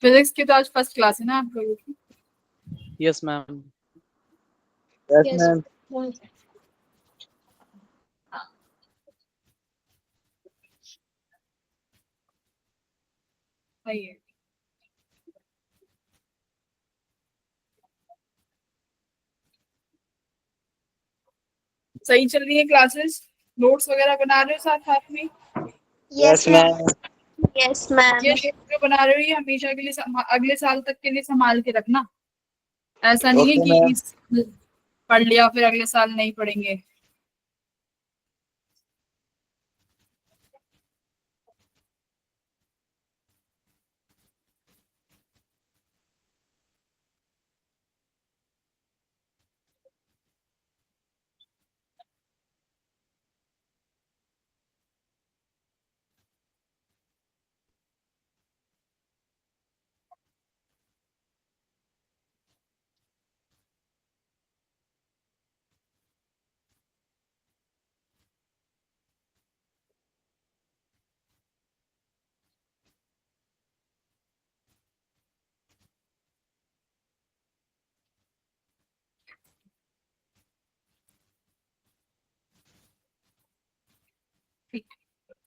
Physics की तो आज फर्स्ट क्लास है ना आप लोगों की? Yes ma'am. Yes ma'am. सही है। सही चल रही है क्लासेस? नोट्स वगैरह बना रहे हो साथ साथ में? Yes ma'am. Yes ma'am. ये जो बना रहे हो ये हमेशा के लिए अगले साल तक के लिए संभाल के रखना। ऐसा नहीं है कि पढ़ लिया फिर अगले साल नहीं पढ़ेंगे।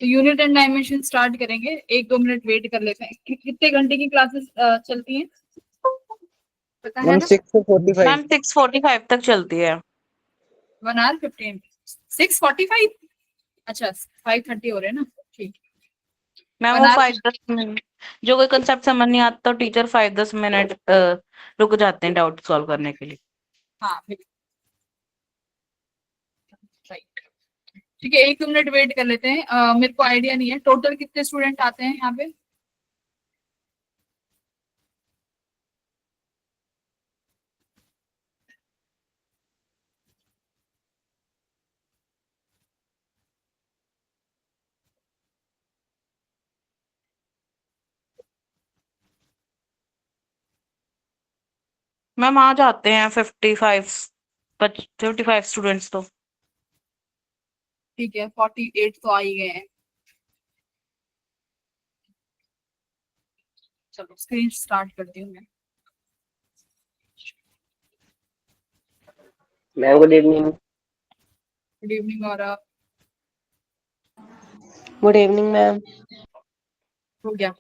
तो यूनिट एंड डायमेंशन स्टार्ट करेंगे। 1-2 मिनट वेट कर लेते हैं। कितने घंटे की क्लासेस चलती हैं पता है ना? 6:45 तक चलती है। 1 hour 15। 6:45? अच्छा 5:30 हो रहे हैं ना। ठीक। मैम वो 5-10 मिनट जो कोई कंसेप्ट समझ नहीं आता तो टीचर 5-10 मिनट रुक जाते हैं डाउट सॉल्व करने के लिए। हाँ राइट। ठीक है 1-2 मिनट वेट कर लेते हैं। मेरे को आइडिया नहीं है टोटल कितने स्टूडेंट आते हैं यहाँ पे। मैम आ जाते हैं 55 स्टूडेंट्स तो। ठीक है 48 तो आ ही गए हैं। चलो स्क्रीन स्टार्ट करती हूँ मैं। Ma'am good evening. Good evening. और गुड इवनिंग मैम। हो गया?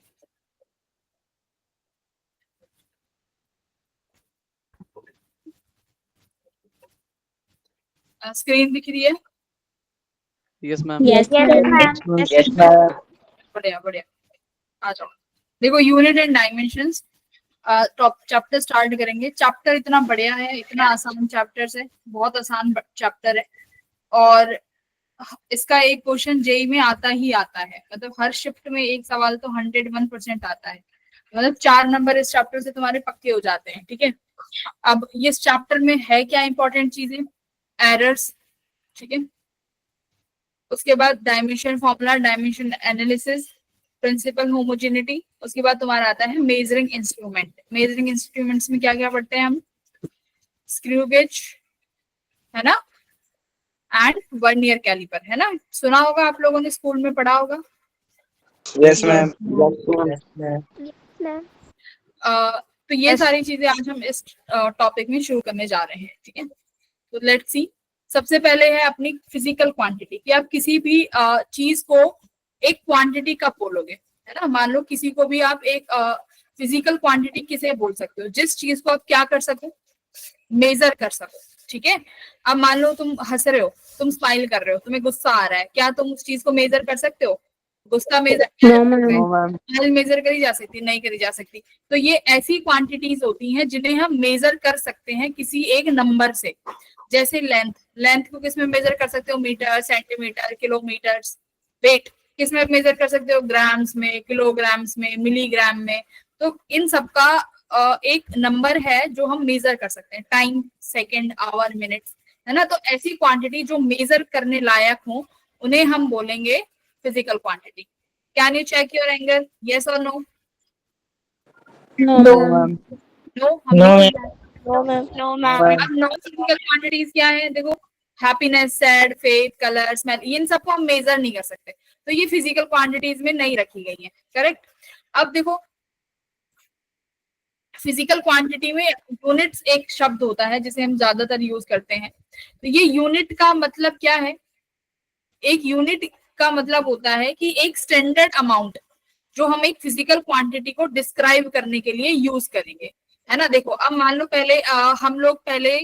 स्क्रीन दिख रही है? Yes ma'am. Yes ma'am. Yes ma'am. बढ़िया बढ़िया। आ जाओ। देखो unit and dimensions chapter start करेंगे। चैप्टर इतना बढ़िया है, इतना आसान चैप्टर है, बहुत आसान चैप्टर है। और इसका एक क्वेश्चन जेई में आता ही आता है। मतलब हर शिफ्ट में एक सवाल तो 101% आता है। मतलब 4 नंबर इस चैप्टर से तुम्हारे पक्के हो जाते हैं। ठीक है। अब इस चैप्टर में है क्या इंपॉर्टेंट चीजें? एरर्स। ठीक है। उसके बाद dimension formula, dimension analysis, principle homogeneity. उसके बाद तुम्हारा आता है मेजरिंग इंस्ट्रूमेंट। मेजरिंग इंस्ट्रूमेंट्स में क्या क्या पढ़ते हैं हम? स्क्रू गेज है ना, एंड वर्नियर कैलिपर है ना। सुना होगा आप लोगों ने, स्कूल में पढ़ा होगा। Yes ma'am. तो ये सारी चीजें आज हम इस टॉपिक में शुरू करने जा रहे हैं। ठीक है। तो लेट्स सी। सबसे पहले है अपनी फिजिकल क्वांटिटी कि आप किसी भी चीज को एक क्वांटिटी कब बोलोगे, है ना। मान लो किसी को भी आप एक फिजिकल क्वांटिटी किसे बोल सकते हो? जिस चीज को आप क्या कर सको, मेजर कर सको। ठीक है। अब मान लो तुम हंस रहे हो, तुम स्माइल कर रहे हो, तुम्हें गुस्सा आ रहा है, क्या तुम उस चीज को मेजर कर सकते हो? गुस्सा मेजर मेजर करी जा सकती? नहीं करी जा सकती। तो ये ऐसी क्वांटिटीज होती हैं जिन्हें हम मेजर कर सकते हैं किसी एक नंबर से। जैसे लेंथ, लेंथ को किस में मेजर कर सकते हो? Metre, centimetre, kilometre. वेट किस में मेजर कर सकते हो? ग्राम्स में, किलोग्राम्स में, मिलीग्राम में। तो इन सबका एक नंबर है जो हम मेजर कर सकते हैं। टाइम, सेकंड, आवर, मिनट्स, है ना। तो ऐसी क्वांटिटी जो मेजर करने लायक हो उन्हें हम बोलेंगे physical quantity. Can you check your anger? Yes और no? No ma'am. No ma'am. No ma'am. अब नॉन फिजिकल क्वांटिटीज क्या है? देखो happiness, sad, faith, colour, smell, इन सबको हम मेजर नहीं कर सकते। तो ये फिजिकल क्वांटिटीज में नहीं रखी गई है, करेक्ट। अब देखो फिजिकल क्वांटिटी में यूनिट्स एक शब्द होता है जिसे हम ज्यादातर यूज करते हैं। तो ये यूनिट का मतलब क्या है, एक यूनिट का मतलब होता है कि एक स्टैंडर्ड अमाउंट जो हम एक फिजिकल क्वांटिटी को डिस्क्राइब करने के लिए यूज करेंगे, है ना। देखो अब मान लो पहले हम लोग पहले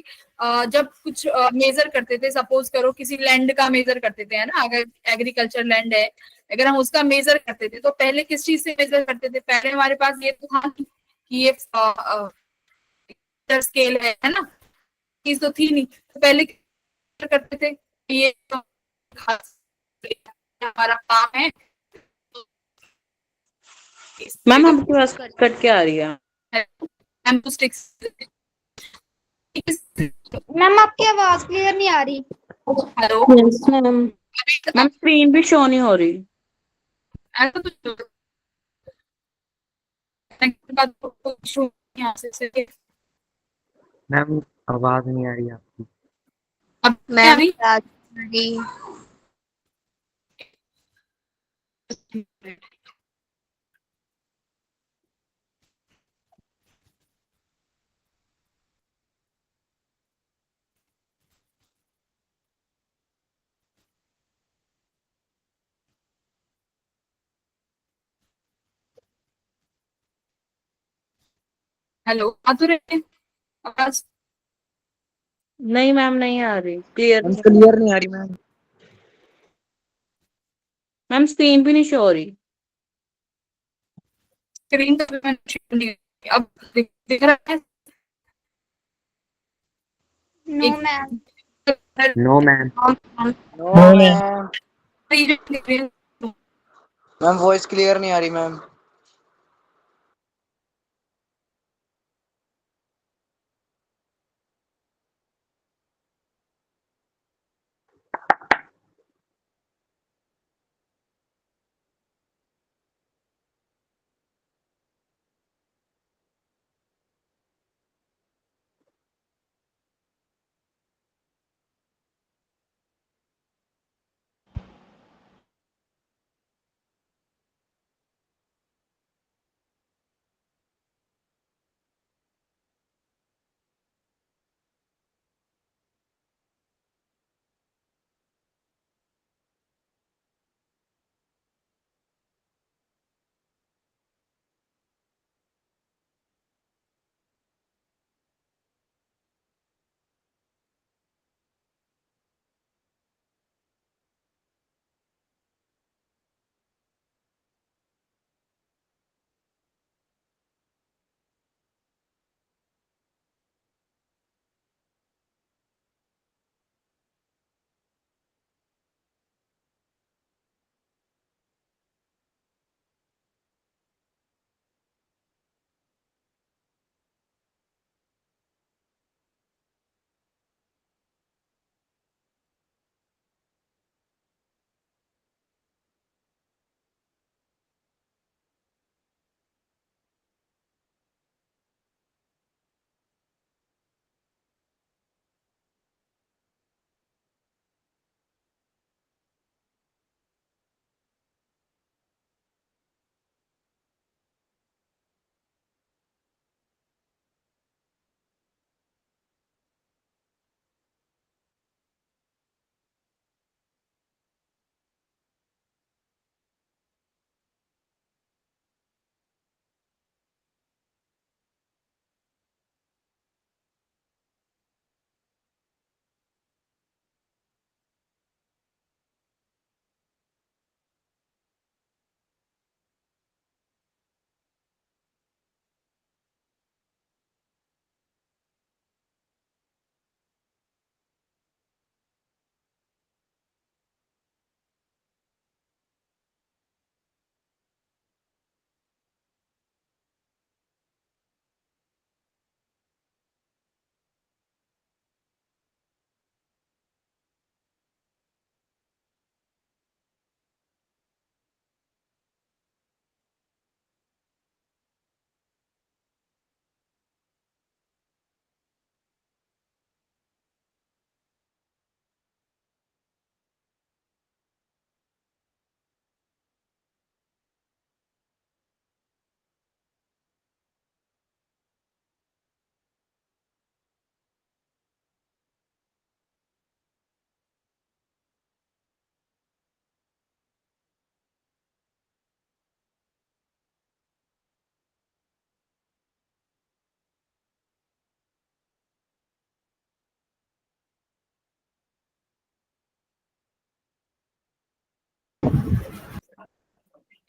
जब कुछ मेजर करते थे, सपोज करो किसी लैंड का मेजर करते थे, है ना, अगर एग्रीकल्चर लैंड है, अगर हम उसका मेजर करते थे तो पहले किस चीज से मेजर करते थे, पहले हमारे पास ये तो था कि ये स्केल है ना, चीज तो थी नहीं, तो पहले क्या करते थे, ये तो हमारा काम है। मैम आपकी आवाज कट कट के आ रही है। मैम आपकी आवाज क्लियर नहीं आ रही। Hello, yes ma'am. Ma'am screen भी शो नहीं हो रही। मैम आवाज नहीं आ रही आपकी। अब मैम अभी जी हेलो, आतुर आवाज नहीं मैम नहीं आ रही क्लियर। मैम क्लियर नहीं आ रही मैम। मैम स्क्रीन भी नहीं शो हो रही। स्क्रीन तो मैंने share नहीं की। अब दिख रहा है नो एक ma'am. No ma'am. No No, ma'am. Ma'am. Ma'am voice clear नहीं आ रही मैम।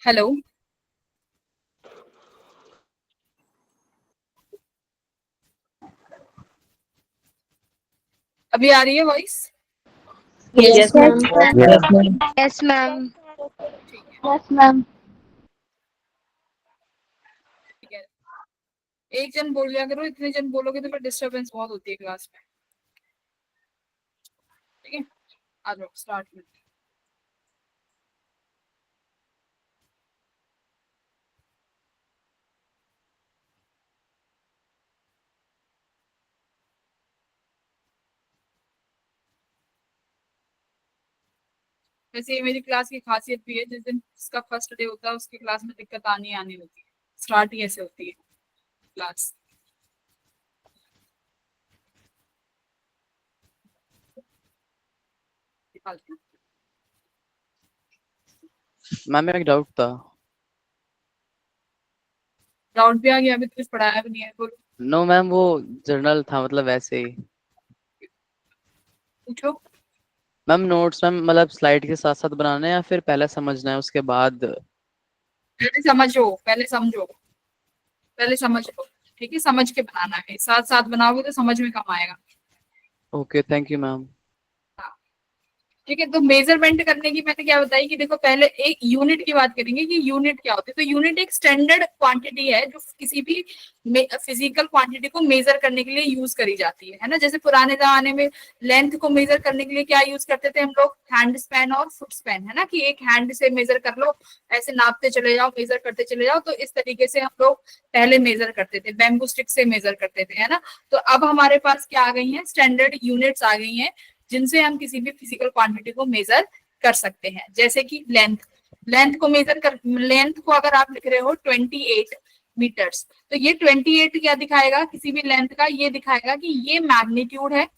हेलो, अभी आ रही है voice? Yes, ma'am. Yes, ma'am. Yes, ma'am. ठीक है, Yes, ma'am. ठीक है। एक जन बोल लिया करो, इतने जन बोलोगे तो फिर डिस्टरबेंस बहुत होती है क्लास में। ठीक है, आ जाओ स्टार्ट में। वैसे ये मेरी क्लास की खासियत भी है, जिस दिन इसका फर्स्ट डे होता है उसकी क्लास में दिक्कत आनी होती है। स्टार्ट ही ऐसे होती है क्लास। मैम एक डाउट था। डाउट भी आ गया? अभी तो कुछ पढ़ाया भी नहीं है, बोलो नो मैम, वो जर्नल था, मतलब वैसे ही। पूछो। मैम नोट्स मैम मतलब स्लाइड के साथ साथ बनाना है या फिर पहले समझना है उसके बाद? पहले समझो, पहले समझो, पहले समझ लो। ठीक है, समझ के बनाना है, साथ साथ बनाओगे तो समझ में कम आएगा। Okay, thank you ma'am. ठीक है, तो मेजरमेंट करने की मैंने क्या बताई कि देखो, पहले एक यूनिट की बात करेंगे कि यूनिट क्या होती है। तो यूनिट एक स्टैंडर्ड क्वांटिटी है जो किसी भी फिजिकल क्वांटिटी को मेजर करने के लिए यूज करी जाती है ना। जैसे पुराने जमाने में लेंथ को मेजर करने के लिए क्या यूज करते थे हम लोग? हैंड स्पैन और फुट स्पैन, है ना, कि एक हैंड से मेजर कर लो, ऐसे नापते चले जाओ, मेजर करते चले जाओ। तो इस तरीके से हम लोग पहले मेजर करते थे, बैम्बू स्टिक से मेजर करते थे, है ना। तो अब हमारे पास क्या आ गई है? स्टैंडर्ड यूनिट्स आ गई हैं जिनसे हम किसी भी फिजिकल क्वांटिटी को मेजर कर सकते हैं। जैसे कि लेंथ, लेंथ को अगर आप लिख रहे हो 28 मीटर्स, तो ये 28 क्या दिखाएगा किसी भी लेंथ का? ये दिखाएगा कि ये मैग्नीट्यूड है,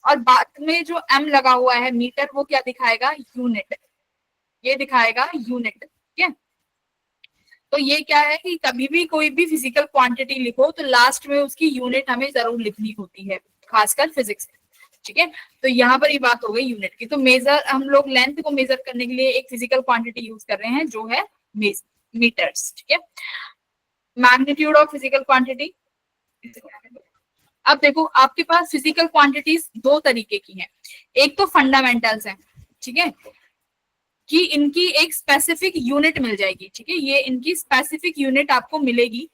और बाद में जो m लगा हुआ है मीटर, वो क्या दिखाएगा? यूनिट। ये दिखाएगा यूनिट। ठीक है, तो ये क्या है कि कभी भी कोई भी फिजिकल क्वांटिटी लिखो तो लास्ट में उसकी यूनिट हमें जरूर लिखनी होती है, खासकर फिजिक्स में। ठीक है, तो यहाँ पर ये बात हो गई यूनिट की। तो मेजर, हम लोग लेंथ को मेजर करने के लिए एक फिजिकल क्वांटिटी यूज कर रहे हैं जो है मीटर्स। ठीक है, मैग्नीट्यूड ऑफ फिजिकल क्वांटिटी। अब देखो, आपके पास फिजिकल क्वांटिटीज दो तरीके की हैं। एक तो फंडामेंटल्स है, ठीक है, कि इनकी एक स्पेसिफिक यूनिट मिल जाएगी। ठीक है, ये इनकी स्पेसिफिक यूनिट आपको मिलेगी।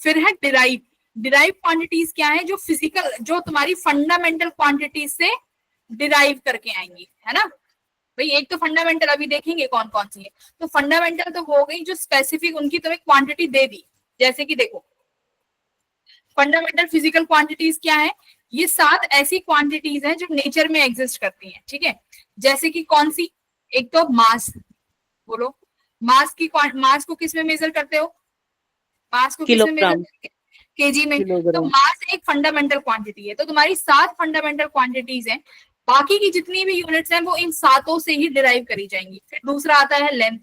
फिर है डिराइव। डिराइव क्वांटिटीज क्या है? जो फिजिकल, जो तुम्हारी फंडामेंटल क्वांटिटीज से डिराइव करके आएंगी, है ना भाई। एक तो फंडामेंटल, अभी देखेंगे कौन कौन सी है। तो फंडामेंटल तो हो गई जो स्पेसिफिक उनकी तुम्हें क्वांटिटी दे दी। जैसे कि देखो, फंडामेंटल फिजिकल क्वांटिटीज क्या है? ये 7 ऐसी क्वांटिटीज हैं जो नेचर में एग्जिस्ट करती हैं। ठीक है, जैसे कि कौन सी? एक तो मास, बोलो मास को किस में मेजर करते हो? मास को किस में मेजर किलोग्राम। करते? केजी में। तो किलोग्राम। मास एक फंडामेंटल क्वांटिटी है। तो तुम्हारी 7 फंडामेंटल क्वांटिटीज हैं, बाकी की जितनी भी यूनिट्स हैं वो इन 7 से ही डिराइव करी जाएंगी। फिर दूसरा आता है लेंथ।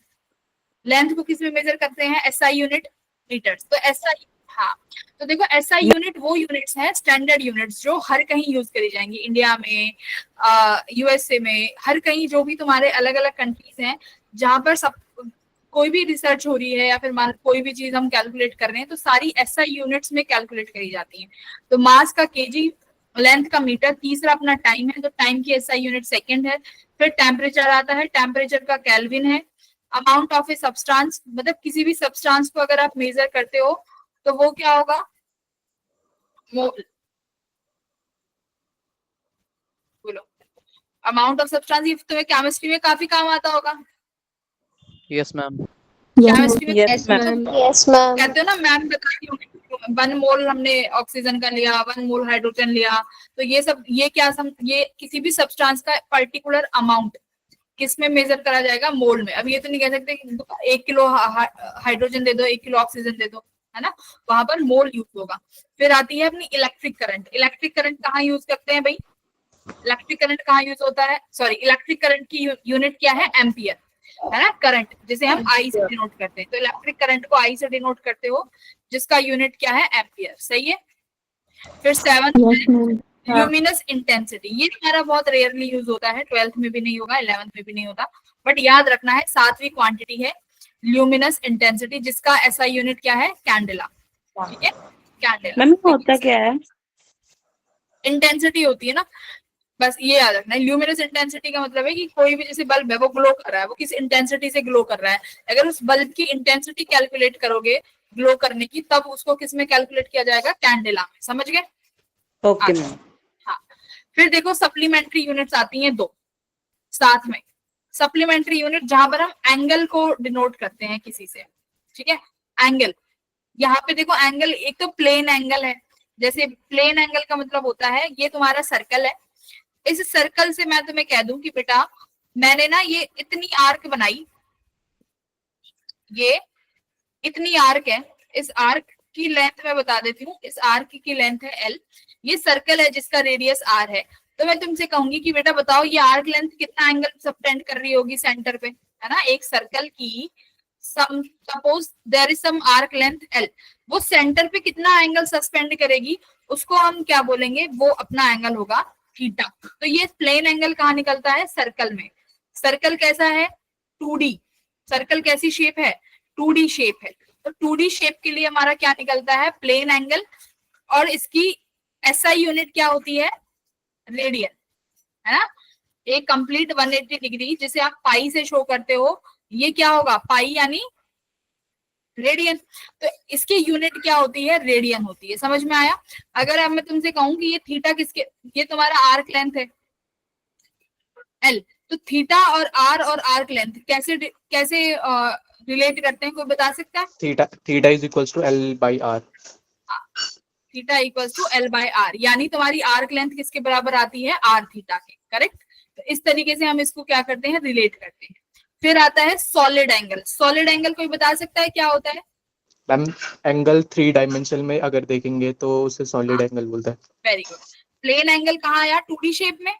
लेंथ को किस में मेजर करते हैं? SI unit, metres. तो एसआई, हाँ, तो देखो एसआई यूनिट वो यूनिट्स हैं, स्टैंडर्ड यूनिट्स, जो हर कहीं यूज करी जाएंगी, इंडिया में, यूएसए में, हर कहीं जो भी तुम्हारे अलग अलग कंट्रीज हैं जहां पर सब कोई भी रिसर्च हो रही है या फिर मान कोई भी चीज हम कैलकुलेट कर रहे हैं तो सारी एसआई यूनिट्स में कैलकुलेट करी जाती है। तो मास का केजी, लेंथ का मीटर, तीसरा अपना टाइम है, तो टाइम की एसआई यूनिट सेकंड है। फिर टेम्परेचर आता है, टेम्परेचर का केल्विन है। अमाउंट ऑफ ए सब्सटेंस, मतलब किसी भी सब्सटेंस को अगर आप मेजर करते हो तो वो क्या होगा? मोल। बोलो, अमाउंट ऑफ सब्सटेंस। ये तुम्हें केमिस्ट्री में काफी काम आता होगा। Yes ma'am. केमिस्ट्री में Yes, ma'am. Yes, ma'am. कहते हो ना, मैम बताई होंगी, 1 मोल हमने ऑक्सीजन का लिया, 1 मोल हाइड्रोजन लिया। तो ये सब, ये क्या ये किसी भी सब्सटेंस का पर्टिकुलर अमाउंट किस में मेजर करा जाएगा? मोल में। अब ये तो नहीं कह सकते कि 1 किलो हाइड्रोजन दे दो, 1 किलो ऑक्सीजन दे दो, है ना, वहां पर मोल यूज होगा। फिर आती है अपनी इलेक्ट्रिक करंट। इलेक्ट्रिक करंट कहाँ यूज करते हैं भाई? इलेक्ट्रिक करंट कहाँ यूज होता है? सॉरी, इलेक्ट्रिक करंट की यूनिट क्या है? एम्पियर, है ना। करंट जिसे हम आई से डिनोट करते हैं, तो इलेक्ट्रिक करंट को आई से डिनोट करते हो, जिसका यूनिट क्या है? एम्पियर। सही है। फिर 7 ल्यूमिनस इंटेंसिटी। ये हमारा बहुत रेयरली यूज होता है, 12th में भी नहीं होगा, 11th में भी नहीं होता, बट याद रखना है, 7वीं क्वांटिटी है। ल्यूमिनस इंटेंसिटी, जिसका एसआई यूनिट क्या है, कैंडेला, ठीक है, कैंडेला। मैम होता क्या है? इंटेंसिटी होती है ना, बस ये याद रखना है। ल्यूमिनस इंटेंसिटी का मतलब है कि कोई भी जैसे बल्ब है वो ग्लो कर रहा है, वो किस इंटेंसिटी से ग्लो कर रहा है, अगर उस बल्ब की इंटेंसिटी कैलकुलेट करोगे ग्लो करने की, तब उसको किस में कैलकुलेट किया जाएगा, कैंडेला में, समझ गए? Okay ma'am. हाँ, फिर देखो सप्लीमेंट्री यूनिट्स आती हैं दो साथ में। सप्लीमेंट्री यूनिट जहां पर हम एंगल को डिनोट करते हैं किसी से, ठीक है, एंगल। यहाँ पे देखो एंगल, एक तो प्लेन एंगल है, जैसे प्लेन एंगल का मतलब होता है ये तुम्हारा सर्कल है, इस सर्कल से मैं तुम्हें कह दूं कि बेटा मैंने ना ये इतनी आर्क बनाई, ये इतनी आर्क है, इस आर्क की लेंथ मैं बता देती हूँ, इस आर्क की लेंथ है एल, ये सर्कल है जिसका रेडियस आर है, तो मैं तुमसे कहूंगी कि बेटा बताओ ये आर्क लेंथ कितना एंगल सबटेंड कर रही होगी सेंटर पे, है ना, एक सर्कल की suppose there is some arc length L, वो सेंटर पे कितना एंगल सस्पेंड करेगी, उसको हम क्या बोलेंगे, वो अपना एंगल होगा थीटा। तो ये प्लेन एंगल कहाँ निकलता है, सर्कल में। सर्कल कैसा है, 2D, सर्कल कैसी शेप है, 2D शेप है, तो 2D शेप के लिए हमारा क्या निकलता है, प्लेन एंगल, और इसकी एसआई यूनिट क्या होती है, रेडियन, है ना। एक कंप्लीट 180 डिग्री जिसे आप पाई से शो करते हो, ये क्या होगा, पाई यानी रेडियन, तो इसकी यूनिट क्या होती है, रेडियन होती है, समझ में आया? अगर अब मैं तुमसे कहूं कि ये थीटा किसके, ये तुम्हारा आर्क लेंथ है एल, तो थीटा और आर्क लेंथ कैसे कैसे रिलेट करते हैं, कोई बता सकता है? Theta is equals to L by R. Theta equals to L by R, यानी तुम्हारी आर्क लेंथ किसके बराबर आती है, आर थीटा के, करेक्ट। तो इस तरीके से हम इसको क्या करते हैं, रिलेट करते हैं। फिर आता है सॉलिड एंगल। सॉलिड एंगल कोई बता सकता है क्या होता है? मैम एंगल 3 डायमेंशन में अगर देखेंगे तो उसे सॉलिड एंगल बोलता है। Very good. प्लेन एंगल कहाँ आया, 2D शेप में।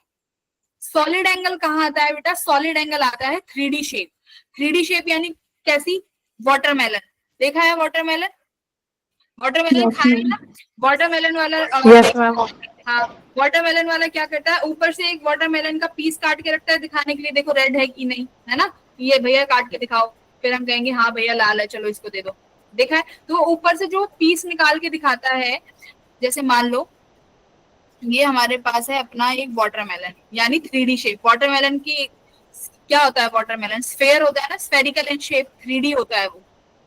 सॉलिड एंगल कहाँ आता है बेटा, सॉलिड एंगल आता है 3D शेप। 3D शेप यानी कैसी, वाटरमेलन, देखा है वाटरमेलन, वाटरमेलन खाया है ना, वाटरमेलन वाला हाँ, वाटरमेलन वाला क्या करता है, ऊपर से एक वाटरमेलन का पीस काट के रखता है दिखाने के लिए, देखो रेड है कि नहीं, है ना, ये भैया काट के दिखाओ, फिर हम कहेंगे हाँ भैया लाल है, चलो इसको दे दो, देखा है। तो ऊपर से जो पीस निकाल के दिखाता है, जैसे मान लो ये हमारे पास है अपना एक वाटरमेलन, यानी 3D शेप। वाटरमेलन की क्या होता है, वाटरमेलन स्फेयर होता है ना, स्फेरिकल इन शेप, 3D होता है वो,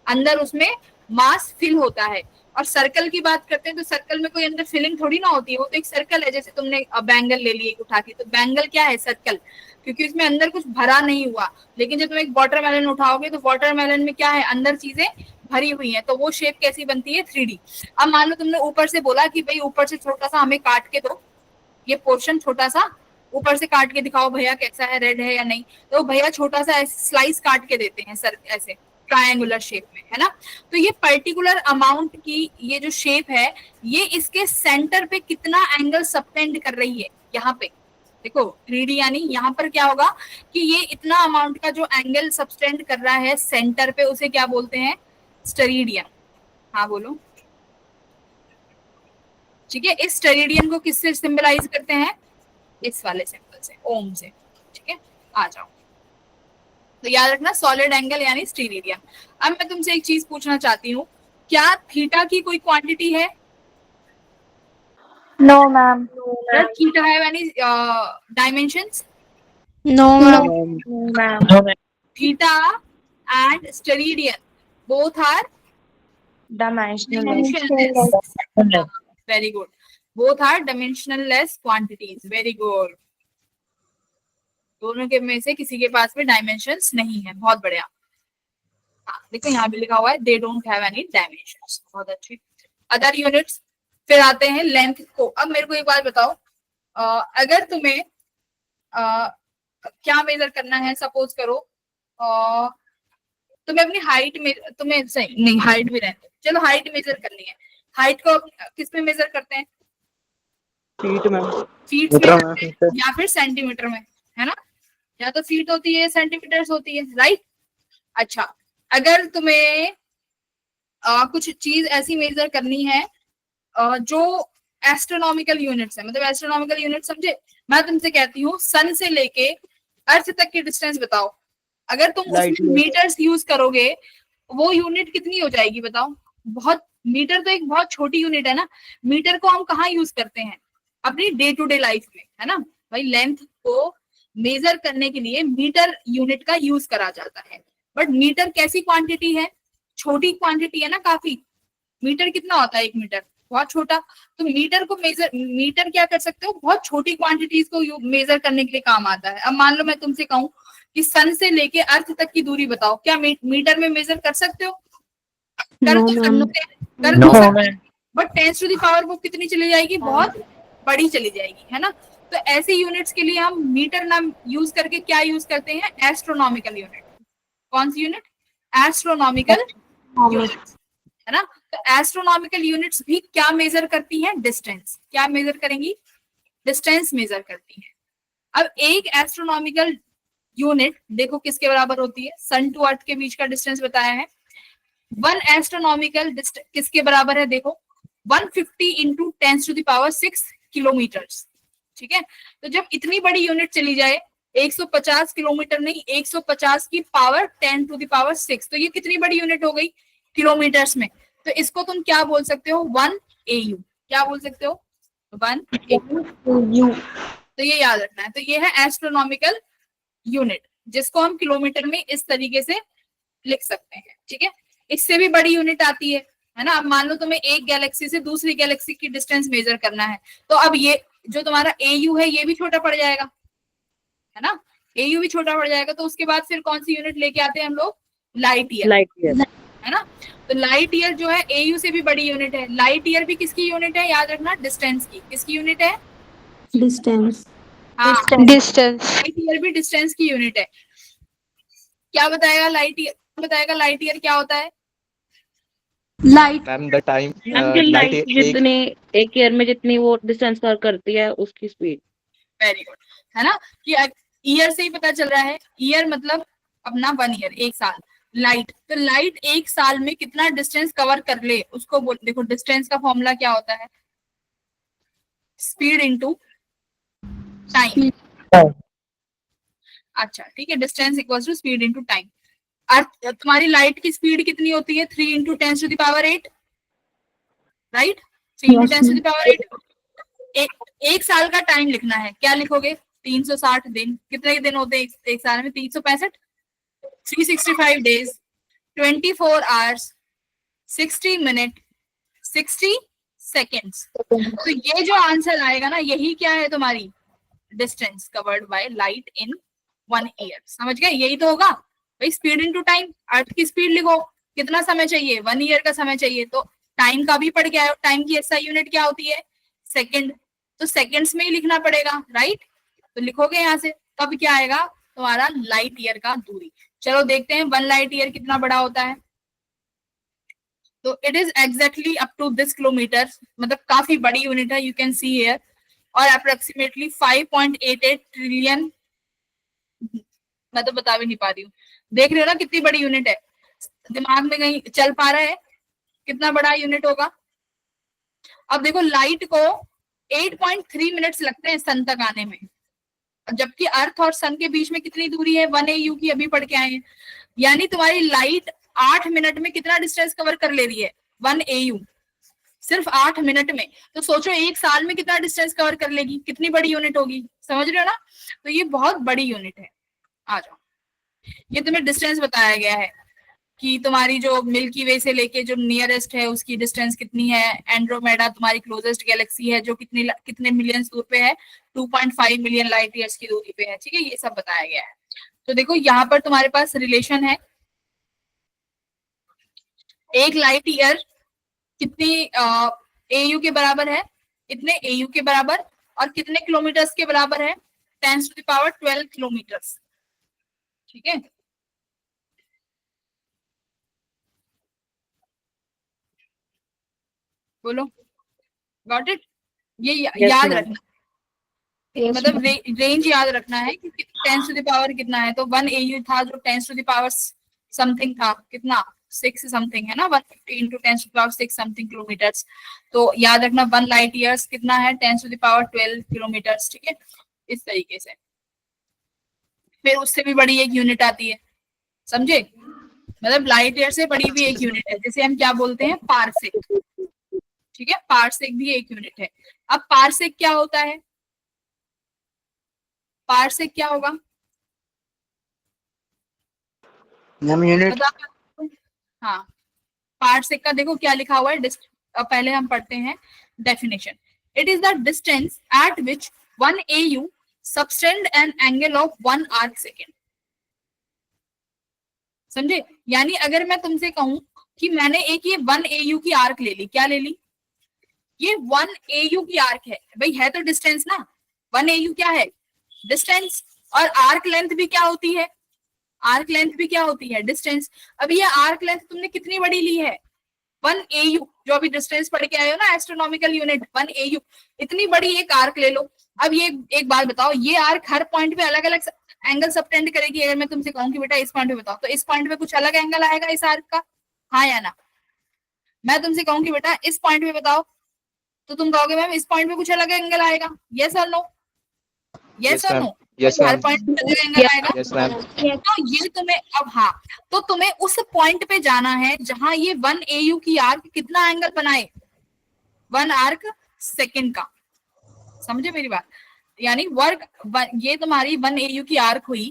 अंदर उसमें मास फिल होता है। और सर्कल की बात करते हैं तो सर्कल में कोई अंदर फिलिंग थोड़ी ना होती है, वो तो एक सर्कल है, जैसे तुमने बैंगल ले ली एक उठा के, तो बैंगल क्या है, सर्कल, क्योंकि उसमें अंदर कुछ भरा नहीं हुआ। लेकिन जब तुम एक वाटरमेलन उठाओगे तो वाटरमेलन में क्या है, अंदर चीजें भरी हुई है, तो वो शेप कैसी बनती है, 3D। अब मान लो तुमने ऊपर से बोला कि भाई ऊपर से छोटा सा हमें काट के दो, ये पोर्शन छोटा सा ऊपर से काट के दिखाओ भैया कैसा है, रेड है या नहीं, तो भैया छोटा सा स्लाइस काट के देते हैं सर, ऐसे ट्रायंगुलर शेप में, है ना। तो ये पर्टिकुलर अमाउंट की ये जो शेप है, ये इसके सेंटर पे कितना एंगल सबटेंड कर रही है, यहाँ पे देखो 3D, यानी यहाँ पर क्या होगा कि ये इतना अमाउंट का जो एंगल सबटेंड कर रहा है सेंटर पे, उसे क्या बोलते हैं, स्टेरिडियन। हाँ बोलो, ठीक है। इस स्टेरिडियन को किससे सिंबलाइज करते हैं, इस वाले सिंबल से, ओम से, ठीक है। आ जाओ, तो याद रखना सॉलिड एंगल यानी स्टेरिडियन। अब मैं तुमसे एक चीज पूछना चाहती हूँ, क्या थीटा की कोई क्वांटिटी है? No ma'am. थीटा है यानी dimensions? No ma'am. Theta and steradian both are dimensional. Very good, both are dimensionless quantities, very good. दोनों के में से किसी के पास में डायमेंशंस नहीं है, बहुत बढ़िया। हाँ देखो यहाँ भी लिखा हुआ है they don't have any dimensions, बहुत अच्छी। अदर यूनिट्स, फिर आते हैं लेंथ को। अब मेरे को एक बात बताओ, अगर तुम्हें क्या मेजर करना है, सपोज करो तुम्हें अपनी हाइट में, तुम्हें सही नहीं हाइट भी रहती, चलो हाइट मेजर करनी है, हाइट को किस में मेजर करते हैं, फीट में, फीट में या फिर सेंटीमीटर में, है ना, या तो फीट होती है सेंटीमीटर्स होती है, राइट। अच्छा, अगर तुम्हें कुछ चीज ऐसी मेजर करनी है जो एस्ट्रोनॉमिकल यूनिट्स है, मतलब एस्ट्रोनॉमिकल यूनिट समझे, मैं तुमसे कहती हूँ सन से लेके अर्थ तक की डिस्टेंस बताओ, अगर तुम Light उसमें year. मीटर्स यूज करोगे, वो यूनिट कितनी हो जाएगी बताओ? बहुत, मीटर तो एक बहुत छोटी यूनिट है ना। मीटर को हम कहाँ यूज करते हैं? अपनी डे टू डे लाइफ में, है ना भाई। लेंथ को मेजर करने के लिए मीटर यूनिट का यूज करा जाता है। बट मीटर कैसी क्वांटिटी है? छोटी क्वांटिटी है ना काफी। मीटर कितना होता है? 1 मीटर बहुत छोटा। तो मीटर को मेजर, मीटर क्या कर सकते हो? बहुत छोटी क्वांटिटीज को मेजर करने के लिए काम आता है। अब मान लो मैं तुमसे कहूँ कि सन से लेके अर्थ तक की दूरी बताओ, क्या मीटर में मेजर कर सकते हो? कर No, तो ma'am. कर No, तो सकते हैं, बट 10 टू द पावर वो कितनी चली जाएगी? बहुत बड़ी चली जाएगी, है ना। तो ऐसे यूनिट्स के लिए हम मीटर नाम यूज करके क्या यूज करते हैं? Astronomical unit. कौन सी यूनिट? एस्ट्रोनॉमिकल यूनिट्स, है ना। तो एस्ट्रोनॉमिकल यूनिट्स भी क्या मेजर करती हैं? डिस्टेंस। क्या मेजर करेंगी? डिस्टेंस मेजर करती है। अब एक एस्ट्रोनॉमिकल यूनिट देखो किसके बराबर होती है? सन टू अर्थ के बीच का डिस्टेंस बताया है। 1 एस्ट्रोनॉमिकल किसके बराबर है? देखो 150 into 10 to the power 6 kilometre. ठीक है, तो जब इतनी बड़ी यूनिट चली जाए, 150 किलोमीटर नहीं, 150 की पावर 10 टू द पावर 6, तो ये कितनी बड़ी यूनिट हो गई किलोमीटर्स में? तो इसको तुम क्या बोल सकते हो? 1 AU। क्या बोल सकते हो? 1 AU। तो ये याद रखना है। तो ये है एस्ट्रोनॉमिकल यूनिट, जिसको हम किलोमीटर में इस तरीके से लिख सकते हैं। ठीक है, इससे भी बड़ी यूनिट आती है ना। अब मान लो तुम्हें एक गैलेक्सी से दूसरी गैलेक्सी की डिस्टेंस मेजर करना है, तो अब ये जो तुम्हारा AU है ये भी छोटा पड़ जाएगा, है ना। AU भी छोटा पड़ जाएगा। तो उसके बाद फिर कौन सी यूनिट लेके आते हैं हम लोग? Light year, Light year. है ना। तो लाइट ईयर जो है AU से भी बड़ी यूनिट है। लाइट ईयर भी किसकी यूनिट है? याद रखना, डिस्टेंस की। किसकी यूनिट है? Distance. हाँ, Distance. लाइट ईयर भी डिस्टेंस की यूनिट है। क्या बताएगा लाइट ईयर? बताएगा लाइट ईयर क्या होता है? Light. Ma'am the time ma'am जो लाइट लाइट जितनी एक ईयर में जितनी वो डिस्टेंस कवर करती है उसकी स्पीड। वेरी गुड, है ना। कि ईयर से ही पता चल रहा है। ईयर मतलब अपना 1 ईयर, 1 साल। लाइट, तो लाइट 1 साल में कितना डिस्टेंस कवर कर ले उसको बोल। देखो डिस्टेंस का फॉर्मूला क्या होता है? Speed into time. अच्छा ठीक है, distance equals to speed into time. Arth, तुम्हारी लाइट की स्पीड कितनी होती है? 3 into 10 to the power 8, right. 3 into 10 to the power 8। एक साल का टाइम लिखना है, क्या लिखोगे? 360 दिन। कितने दिन होते हैं एक साल में? 365, 365 डेज, 24 आवर्स, 60 मिनट, 60 सेकेंड्स। तो ये जो आंसर आएगा ना, यही क्या है? तुम्हारी distance covered by light in 1 year. समझ गए? यही तो होगा भाई। स्पीड इनटू टाइम, अर्थ की स्पीड लिखो, कितना समय चाहिए? 1 ईयर का समय चाहिए। तो टाइम का भी पड़ गया है। टाइम की SI यूनिट क्या होती है? सेकंड। तो सेकंड्स में ही लिखना पड़ेगा, राइट। तो लिखोगे यहाँ से, तब क्या आएगा तुम्हारा? लाइट ईयर का दूरी। चलो देखते हैं 1 लाइट ईयर कितना बड़ा होता है। तो it is exactly up to this kilometre, मतलब काफी बड़ी यूनिट है, यू कैन सी हियर। और अप्रोक्सीमेटली 5.88 ट्रिलियन, मैं तो बता भी नहीं पा रही हूँ। देख रहे हो ना कितनी बड़ी यूनिट है? दिमाग में कहीं चल पा रहा है कितना बड़ा यूनिट होगा? अब देखो लाइट को 8.3 मिनट्स लगते हैं सन तक आने में, जबकि अर्थ और सन के बीच में कितनी दूरी है? 1 AU की, अभी पढ़ के आए हैं। यानी तुम्हारी लाइट 8 मिनट में कितना डिस्टेंस कवर कर ले रही है? 1 AU, सिर्फ 8 मिनट में। तो सोचो 1 साल में कितना डिस्टेंस कवर कर लेगी? कितनी बड़ी यूनिट होगी? समझ रहे हो ना। तो ये बहुत बड़ी यूनिट है। आ जाओ, ये तुम्हें डिस्टेंस बताया गया है कि तुम्हारी जो मिल्की वे से लेके जो नियरेस्ट है उसकी डिस्टेंस कितनी है। एंड्रोमेडा तुम्हारी क्लोजेस्ट गैलेक्सी है जो कितने मिलियन दूर पे है? 2.5 मिलियन लाइट ईयर्स की दूरी पे है। ठीक है, ये सब बताया गया है। तो देखो यहाँ पर तुम्हारे पास रिलेशन है। एक लाइट ईयर कितनी AU के बराबर है? इतने AU के बराबर। और कितने किलोमीटर्स के बराबर है? 10 टू द पावर 12 किलोमीटर्स। ठीक है, बोलो, गॉट इट? ये याद ma'am. रखना, मतलब रेंज याद रखना है कि 10 टू द पावर कितना है। तो 1 AU था जो 10 टू द पावर समथिंग था, कितना? 6 समथिंग, है ना। 150 into 10 to the power 6 something kilometres. तो याद रखना 1 लाइट ईयर्स कितना है? 10 टू द पावर 12 किलोमीटर्स। ठीक है, इस तरीके से। फिर उससे भी बड़ी एक यूनिट आती है, समझे? मतलब लाइट ईयर से बड़ी भी एक यूनिट है, जैसे हम क्या बोलते हैं, पारसेक। ठीक है, पारसेक भी एक यूनिट है। अब पारसेक क्या होता है? पारसेक क्या होगा? Ma'am unit. बता पाते हो? हाँ, पारसेक का देखो क्या लिखा हुआ है, पहले हम पढ़ते हैं definition. It is the distance eight which 1 AU subtend an angle of 1 arc second. समझे? यानी अगर मैं तुमसे कहूं कि मैंने एक ये 1 AU की आर्क ले ली, क्या ले ली? ये 1 AU की आर्क है भाई, है तो डिस्टेंस ना। 1 AU क्या है? डिस्टेंस। और आर्क लेंथ भी क्या होती है? आर्क लेंथ भी क्या होती है? डिस्टेंस। अब ये आर्क लेंथ तुमने कितनी बड़ी ली है? 1 AU, जो अभी डिस्टेंस पढ़ के आए हो ना, एस्ट्रोनॉमिकल यूनिट 1 AU, इतनी बड़ी एक आर्क ले लो। अब ये एक बात बताओ, ये आर्क हर पॉइंट पे अलग अलग एंगल सबटेंड करेगी? अगर मैं तुमसे कहूं कि बेटा इस पॉइंट पे बताओ, तो इस पॉइंट पे कुछ अलग एंगल आएगा इस आर्क का, हाँ या ना? मैं तुमसे कहूं कि बेटा इस पॉइंट पे बताओ, तो तुम कहोगे मैम इस पॉइंट पे कुछ अलग एंगल आएगा। यस और नो? यस और नो? यस हर मैम। पॉइंट पे अलग एंगल आएगा। Yes ma'am. तो ये तुम्हें अब, हाँ, तो तुम्हें उस पॉइंट पे जाना है जहां ये 1 AU की आर्क कितना एंगल बनाए? 1 आर्क सेकेंड का। समझे मेरी बात? यानी वर्क, ये तुम्हारी 1 AU की आर्क हुई।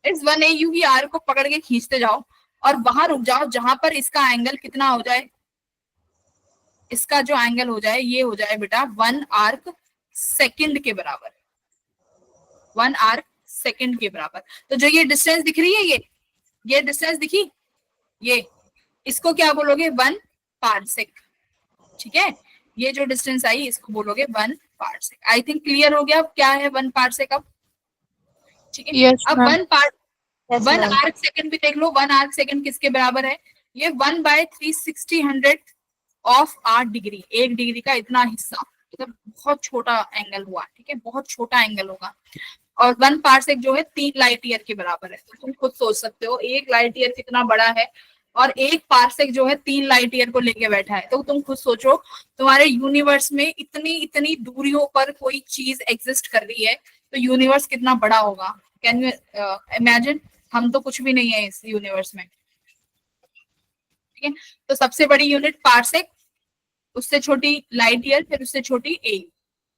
इस 1 AU की आर्क को पकड़ के खींचते जाओ और वहां रुक जाओ जहां पर इसका एंगल कितना हो जाए? इसका जो एंगल हो जाए, ये हो जाए बेटा 1 आर्क सेकेंड के बराबर। 1 आर्क सेकेंड के बराबर। तो जो ये डिस्टेंस दिख रही है, ये डिस्टेंस दिखी, ये, इसको क्या बोलोगे? 1 पारसेक। ठीक है, ये जो डिस्टेंस आई इसको बोलोगे 1 पारसेक। आई थिंक क्लियर हो गया अब क्या है 1 पारसेक अब। ठीक है, अब 1 आर्क सेकेंड भी देख लो। 1 आर्क सेकेंड किसके बराबर है? ये 1/360 ऑफ 8 डिग्री, 1 डिग्री का इतना हिस्सा, मतलब बहुत छोटा एंगल हुआ। ठीक है, बहुत छोटा एंगल होगा। और 1 पारसेक जो है 3 लाइट ईयर के बराबर है। तो तुम खुद सोच सकते हो 1 लाइट ईयर कितना बड़ा है, और 1 पारसेक जो है 3 लाइट ईयर को लेके बैठा है। तो तुम खुद सोचो, तुम्हारे यूनिवर्स में इतनी इतनी दूरियों पर कोई चीज एग्जिस्ट कर रही है, तो यूनिवर्स कितना बड़ा होगा। Can you imagine? हम तो कुछ भी नहीं है इस यूनिवर्स में। ठीक है, तो सबसे बड़ी यूनिट पारसेक, उससे छोटी लाइट ईयर, फिर उससे छोटी ए।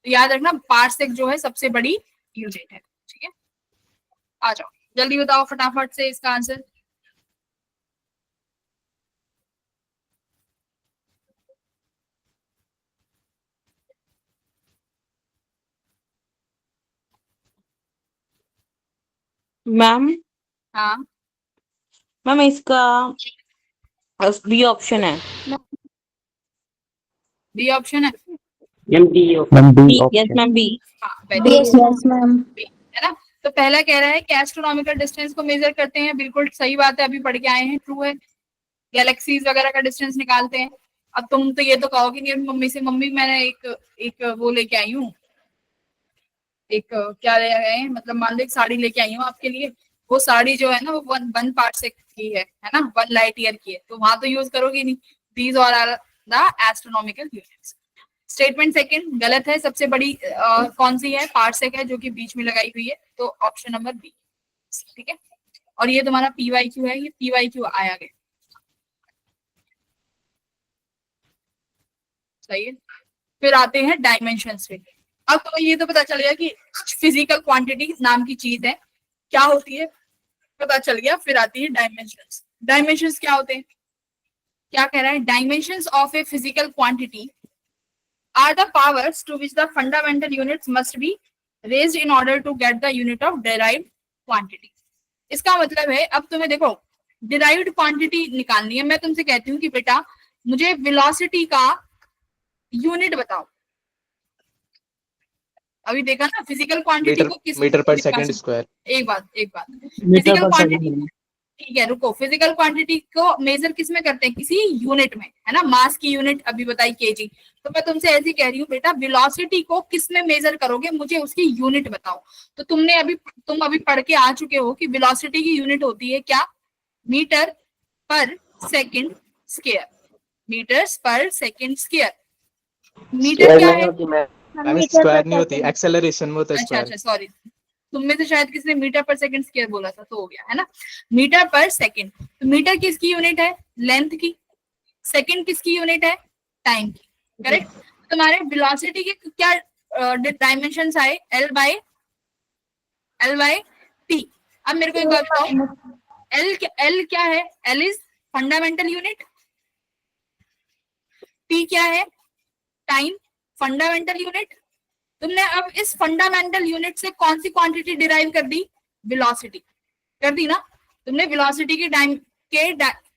तो याद रखना पारसेक जो है सबसे बड़ी यूनिट है। ठीक है, आ जाओ जल्दी बताओ फटाफट से इसका आंसर। मैम, हाँ, मैम इसका बी ऑप्शन है। बी ऑप्शन है। Ma'am D yes ma'am, B. हाँ, very Yes, good, yes, ma'am. है ना? तो पहला कह रहा है कि एस्ट्रोनॉमिकल डिस्टेंस को मेजर करते हैं। बिल्कुल सही बात है, अभी पढ़ के आए हैं, ट्रू है। गैलेक्सीज वगैरह का डिस्टेंस निकालते हैं। अब तुम तो ये तो कहोगे नहीं मम्मी से, मम्मी मैंने एक वो लेके आई हूँ, एक क्या ले आए हैं, मतलब मान लो एक साड़ी लेके आई हूँ आपके लिए। वो साड़ी जो है ना, वो 1 पारसेक की है ना, 1 लाइट ईयर की है। तो वहां तो यूज करोगे नहीं। These are the astronomical units. Statement second गलत है। सबसे बड़ी कौन सी है? पारसेक है, जो कि बीच में लगाई हुई है। तो ऑप्शन नंबर बी। ठीक है, और ये तुम्हारा PYQ है, ये PYQ आया गया। सही है। फिर आते हैं डायमेंशंस पे। अब तो ये तो पता चल गया कि फिजिकल क्वांटिटी नाम की चीज है, क्या होती है पता चल गया। फिर आती है डायमेंशंस। डायमेंशंस क्या होते हैं? क्या कह रहा है? Dimensions of a physical quantity are the powers to which the fundamental units must be raised in order to get the unit of derived quantity। इसका मतलब है, अब तुम्हें देखो derived quantity निकालनी है। मैं तुमसे कहती हूँ कि बेटा मुझे velocity का यूनिट बताओ। अभी देखा ना फिजिकल क्वांटिटी को किस मीटर पर सेकंड स्क्वायर। एक बात फिजिकल क्वांटिटी, ठीक है रुको, फिजिकल क्वांटिटी को मेजर किस में करते हैं? किसी यूनिट में, है ना। मास की यूनिट अभी बताई केजी। तो मैं तुमसे ऐसे कह रही हूँ बेटा वेलोसिटी को किस में मेजर करोगे, मुझे उसकी यूनिट बताओ। तो तुम अभी पढ़ के आ चुके हो कि वेलोसिटी की यूनिट होती है क्या? मीटर पर सेकंड स्क्वायर। मीटर्स पर सेकंड स्क्वायर। मीटर क्या है? मैम स्क्वायर नहीं होती, एक्सेलरेशन में होता है अच्छा स्क्वायर। अच्छा, सॉरी। तुम में से शायद किसी ने मीटर पर सेकंड स्क्वायर बोला था, तो हो गया है ना, मीटर पर सेकंड। तो मीटर किसकी यूनिट है? लेंथ की। सेकंड किसकी यूनिट है? टाइम की। करेक्ट। तुम्हारे वेलोसिटी के क्या डायमेंशंस आए? L by T. अब मेरे को एक बात बताओ, एल क्या है? L is fundamental unit. T क्या है? Time, fundamental unit. तुमने अब इस फंडामेंटल यूनिट से कौन सी क्वांटिटी डिराइव कर दी? वेलोसिटी कर दी ना। तुमने वेलोसिटी की टाइम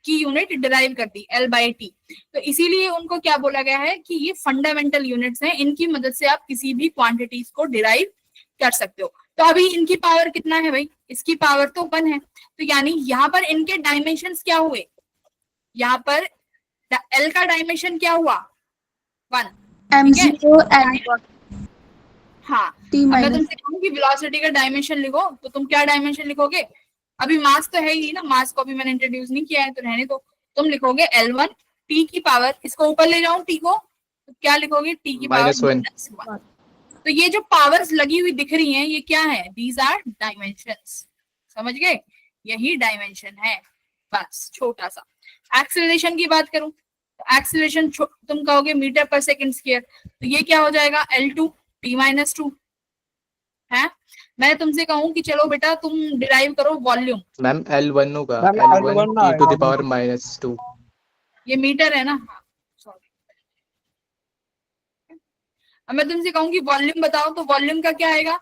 की यूनिट डिराइव कर दी, एल बाय टी। तो इसीलिए उनको क्या बोला गया है कि ये फंडामेंटल यूनिट्स हैं, इनकी मदद से आप किसी भी क्वांटिटीज को डिराइव कर सकते हो। तो अभी इनकी पावर कितना है भाई? इसकी पावर तो 1 है। तो यानी यहाँ पर इनके डायमेंशंस क्या हुए? यहाँ पर एल का डायमेंशन क्या हुआ? 1। m0 l1 हाँ, t अब मैं minus तुमसे कहूँ कि वेलोसिटी का डायमेंशन लिखो, तो तुम क्या डायमेंशन लिखोगे? अभी मास तो है ही ना, मास को अभी मैंने इंट्रोड्यूस नहीं किया है तो रहने दो। तुम लिखोगे L1 t की पावर, इसको ऊपर ले जाऊं t को, तो क्या लिखोगे? t की पावर -1। -1। तो ये जो पावर्स लगी हुई दिख रही हैं, ये क्या है? These are dimensions. समझ गए? यही डायमेंशन है, बस छोटा सा। एक्सेलरेशन की बात करूं तो एक्सेलरेशन तुम कहोगे मीटर पर सेकंड स्क्वायर, तो ये क्या हो जाएगा? L2 t-2 है। मैं तुमसे कहूं कि चलो बेटा तुम डिराइव करो वॉल्यूम, मैम L1 होगा, मैम, L1 L1 ना t to the power -2। ये मीटर है ना। सॉरी, अब मैं तुमसे कहूं कि वॉल्यूम बताओ, तो वॉल्यूम का क्या आएगा?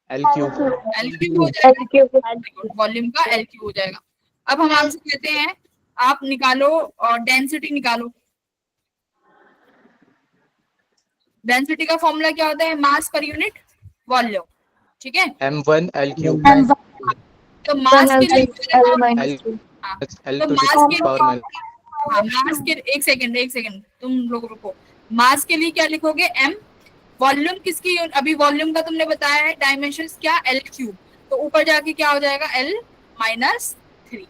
L3। एल क्यूब हो जाएगा। वॉल्यूम का एल क्यूब हो जाएगा। अब हम आपसे कहते हैं आप निकालो और डेंसिटी निकालो। डेंसिटी का फॉर्मूला क्या होता है? मास पर यूनिट वॉल्यूम। ठीक है, M1 L3। m1 तो मास के लिए हाँ, L तो to मास the के power लिए -2। हाँ, मास के एक सेकंड तुम लोग रुको। मास के लिए क्या लिखोगे? m। वॉल्यूम किसकी? अभी वॉल्यूम का तुमने बताया है डायमेंशंस क्या? L cube. तो ऊपर जाके क्या हो जाएगा? L-3,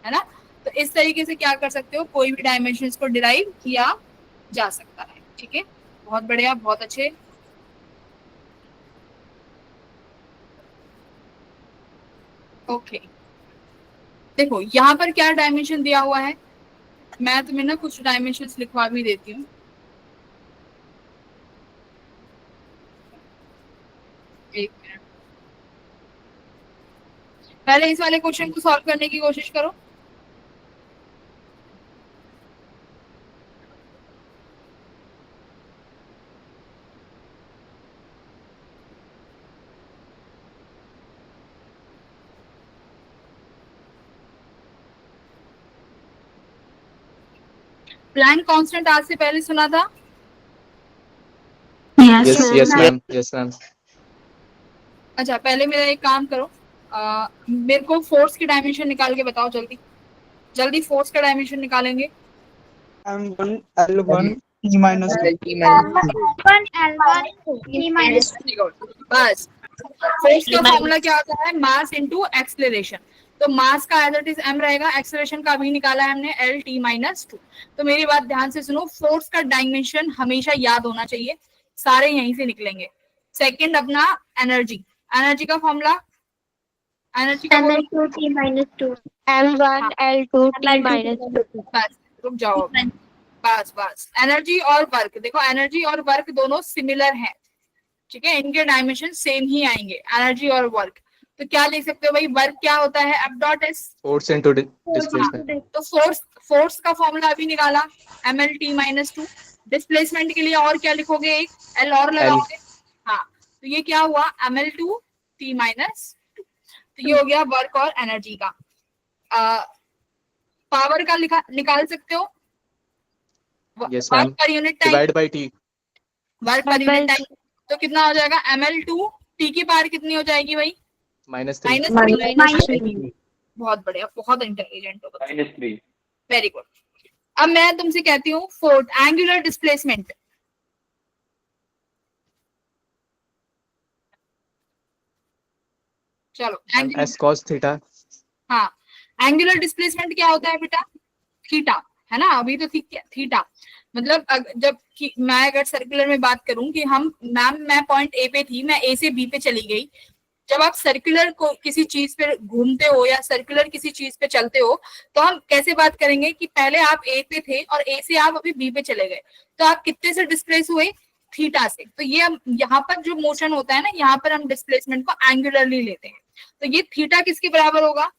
है ना। तो इस तरीके से क्या कर सकते हो? कोई भी डायमेंशंस को डिराइव किया जा सकता है। ठीक है, बहुत बढ़िया, बहुत अच्छे। ओके, देखो यहाँ पर क्या डायमेंशन दिया हुआ है, मैं तुम्हें ना कुछ डायमेंशंस लिखवा भी देती हूँ। एक मिनट, पहले इस वाले क्वेश्चन को सॉल्व करने की कोशिश करो। प्लैंक कांस्टेंट आज से पहले सुना था? yes ma'am, yes ma'am. अच्छा, पहले मेरा एक काम करो, मेरे को फोर्स की डायमेंशन निकाल के बताओ जल्दी जल्दी। फोर्स का डायमेंशन निकालेंगे। m1 l1 t minus बस, फोर्स का फॉर्मूला क्या होता है? Mass into acceleration. तो मास का एज इट इज m रहेगा, एक्सेलरेशन का अभी निकाला है हमने L-t-2। तो मेरी बात ध्यान से सुनो, फोर्स का डायमेंशन हमेशा याद होना चाहिए, सारे यहीं से निकलेंगे। सेकंड अपना एनर्जी, एनर्जी का फॉर्मूला, एनर्जी का m2 t-2 m1 l2 t-2। बस रुक जाओ, बस एनर्जी और वर्क, देखो एनर्जी और वर्क दोनों सिमिलर हैं, ठीक है, इनके डायमेंशन सेम ही आएंगे, एनर्जी और वर्क। तो क्या लिख सकते हो भाई? वर्क क्या होता है? F dot S। Force into displacement. तो फोर्स का फॉर्मूला अभी निकाला, ML-t-2। डिस्प्लेसमेंट के लिए और क्या लिखोगे? एक L और लगाओगे। हाँ, तो ये क्या हुआ? ML-2 t-2। तो ये हो गया वर्क और एनर्जी का। पावर का निकाल सकते हो? Yes, work ma'am। Per unit time, divide by t। Work per unit time. तो कितना हो जाएगा? ML-2 t की पावर कितनी हो जाएगी भाई? -3। -3। बहुत बढ़िया, बहुत इंटेलिजेंट हो, -3। Very good. अब मैं तुमसे कहती हूँ फोर्थ एंगुलर डिस्प्लेसमेंट। चलो s cos थीटा। हाँ, एंगुलर डिस्प्लेसमेंट क्या होता है बेटा? थीटा, है ना। अभी तो थीटा मतलब जब मैं अगर सर्कुलर में बात करूं कि हम मैम मैं पॉइंट ए पे थी, मैं ए से बी पे चली गई, जब आप सर्कुलर को किसी चीज पे घूमते हो या सर्कुलर किसी चीज पे चलते हो, तो हम कैसे बात करेंगे कि पहले आप ए पे थे और ए से आप अभी बी पे चले गए, तो आप कितने से डिस्प्लेस हुए, थीटा से। तो ये हम यहाँ पर जो मोशन होता है ना, यहाँ पर हम डिस्प्लेसमेंट को एंगुलरली लेते हैं। तो ये थीटा किसके बराबर होगा,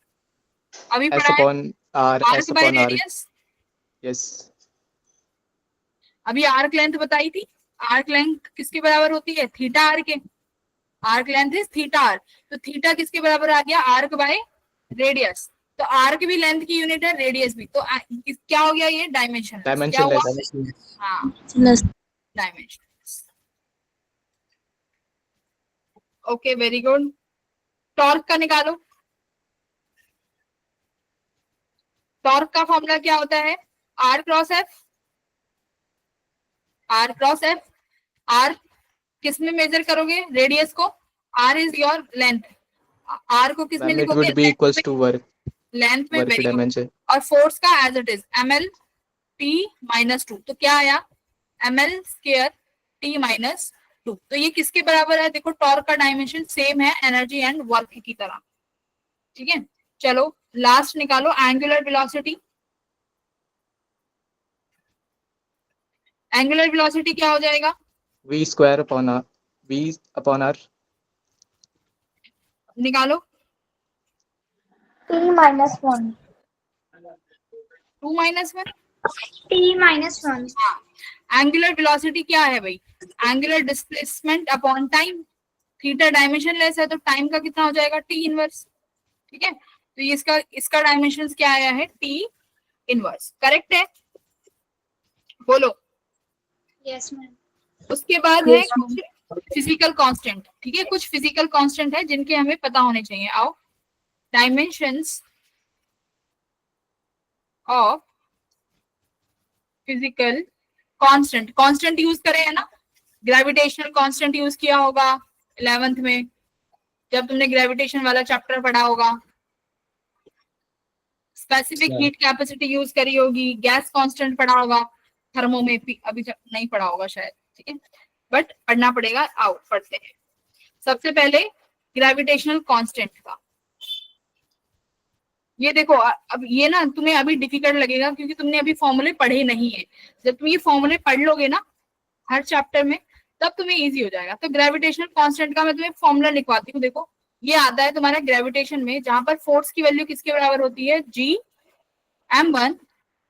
अभी S पढ़ा है, upon R, arc S by upon R. Radius. Yes. अभी आर्क लेंथ बताई थी, आर्क लेंथ किसके बराबर होती है, थीटा आर के। Arc length is theta R, तो थीटा किसके बराबर आ गया, आर्क बाय रेडियस। तो आर्क भी लेंथ की यूनिट है, रेडियस भी, तो क्या हो गया ये, डायमेंशन। क्या हुआ, Dimensionless. हाँ dimension. Okay very good. Torque का निकालो, टॉर्क का फॉर्मूला क्या होता है, R cross F, R cross F. R किस में मेजर करोगे, रेडियस को, R is your length, R को किस में Ma'am, it लिखोगे, would be equals to work length में, वेरी गुड। dimension. और फोर्स का as it is ml t-2, तो क्या आया, ml स्क्वायर t-2। तो ये किसके बराबर है, देखो टॉर्क का डायमेंशन सेम है एनर्जी एंड वर्क की तरह, ठीक है। चलो लास्ट निकालो, एंगुलर वेलोसिटी। एंगुलर वेलोसिटी क्या हो जाएगा, V square upon R. V upon R. निकालो, T minus 1. 2 - 1। T minus 1. हाँ, एंगुलर वेलोसिटी क्या है भाई, angular displacement upon time. Theta dimension less है तो टाइम का कितना हो जाएगा, टी इनवर्स, ठीक है। तो ये इसका इसका डायमेंशन क्या आया है, टी इनवर्स, करेक्ट है, बोलो। Yes, ma'am. उसके बाद है फिजिकल कांस्टेंट, ठीक है, कुछ फिजिकल कांस्टेंट है जिनके हमें पता होने चाहिए। आओ, dimensions of physical constant, constant use करे है ना, ग्रेविटेशनल कांस्टेंट यूज किया होगा 11th में, जब तुमने ग्रेविटेशन वाला चैप्टर पढ़ा होगा। स्पेसिफिक हीट कैपेसिटी यूज करी होगी, गैस कांस्टेंट पढ़ा होगा, थर्मो में अभी नहीं पढ़ा होगा शायद, ठीक है, बट पढ़ना पड़ेगा। आओ पढ़ते हैं। सबसे पहले ग्रेविटेशनल कांस्टेंट का, ये देखो अब ये ना तुम्हें अभी डिफिकल्ट लगेगा क्योंकि तुमने अभी फॉर्मूले पढ़े नहीं है। जब तुम ये फॉर्मूले पढ़ लोगे ना हर चैप्टर में, तब तुम्हें इजी हो जाएगा। तो ग्रेविटेशनल कांस्टेंट का मैं तुम्हें फॉर्मूला लिखवाती हूँ। देखो ये आता है तुम्हारा ग्रेविटेशन में, जहां पर फोर्स की वैल्यू किसके बराबर होती है, जी m1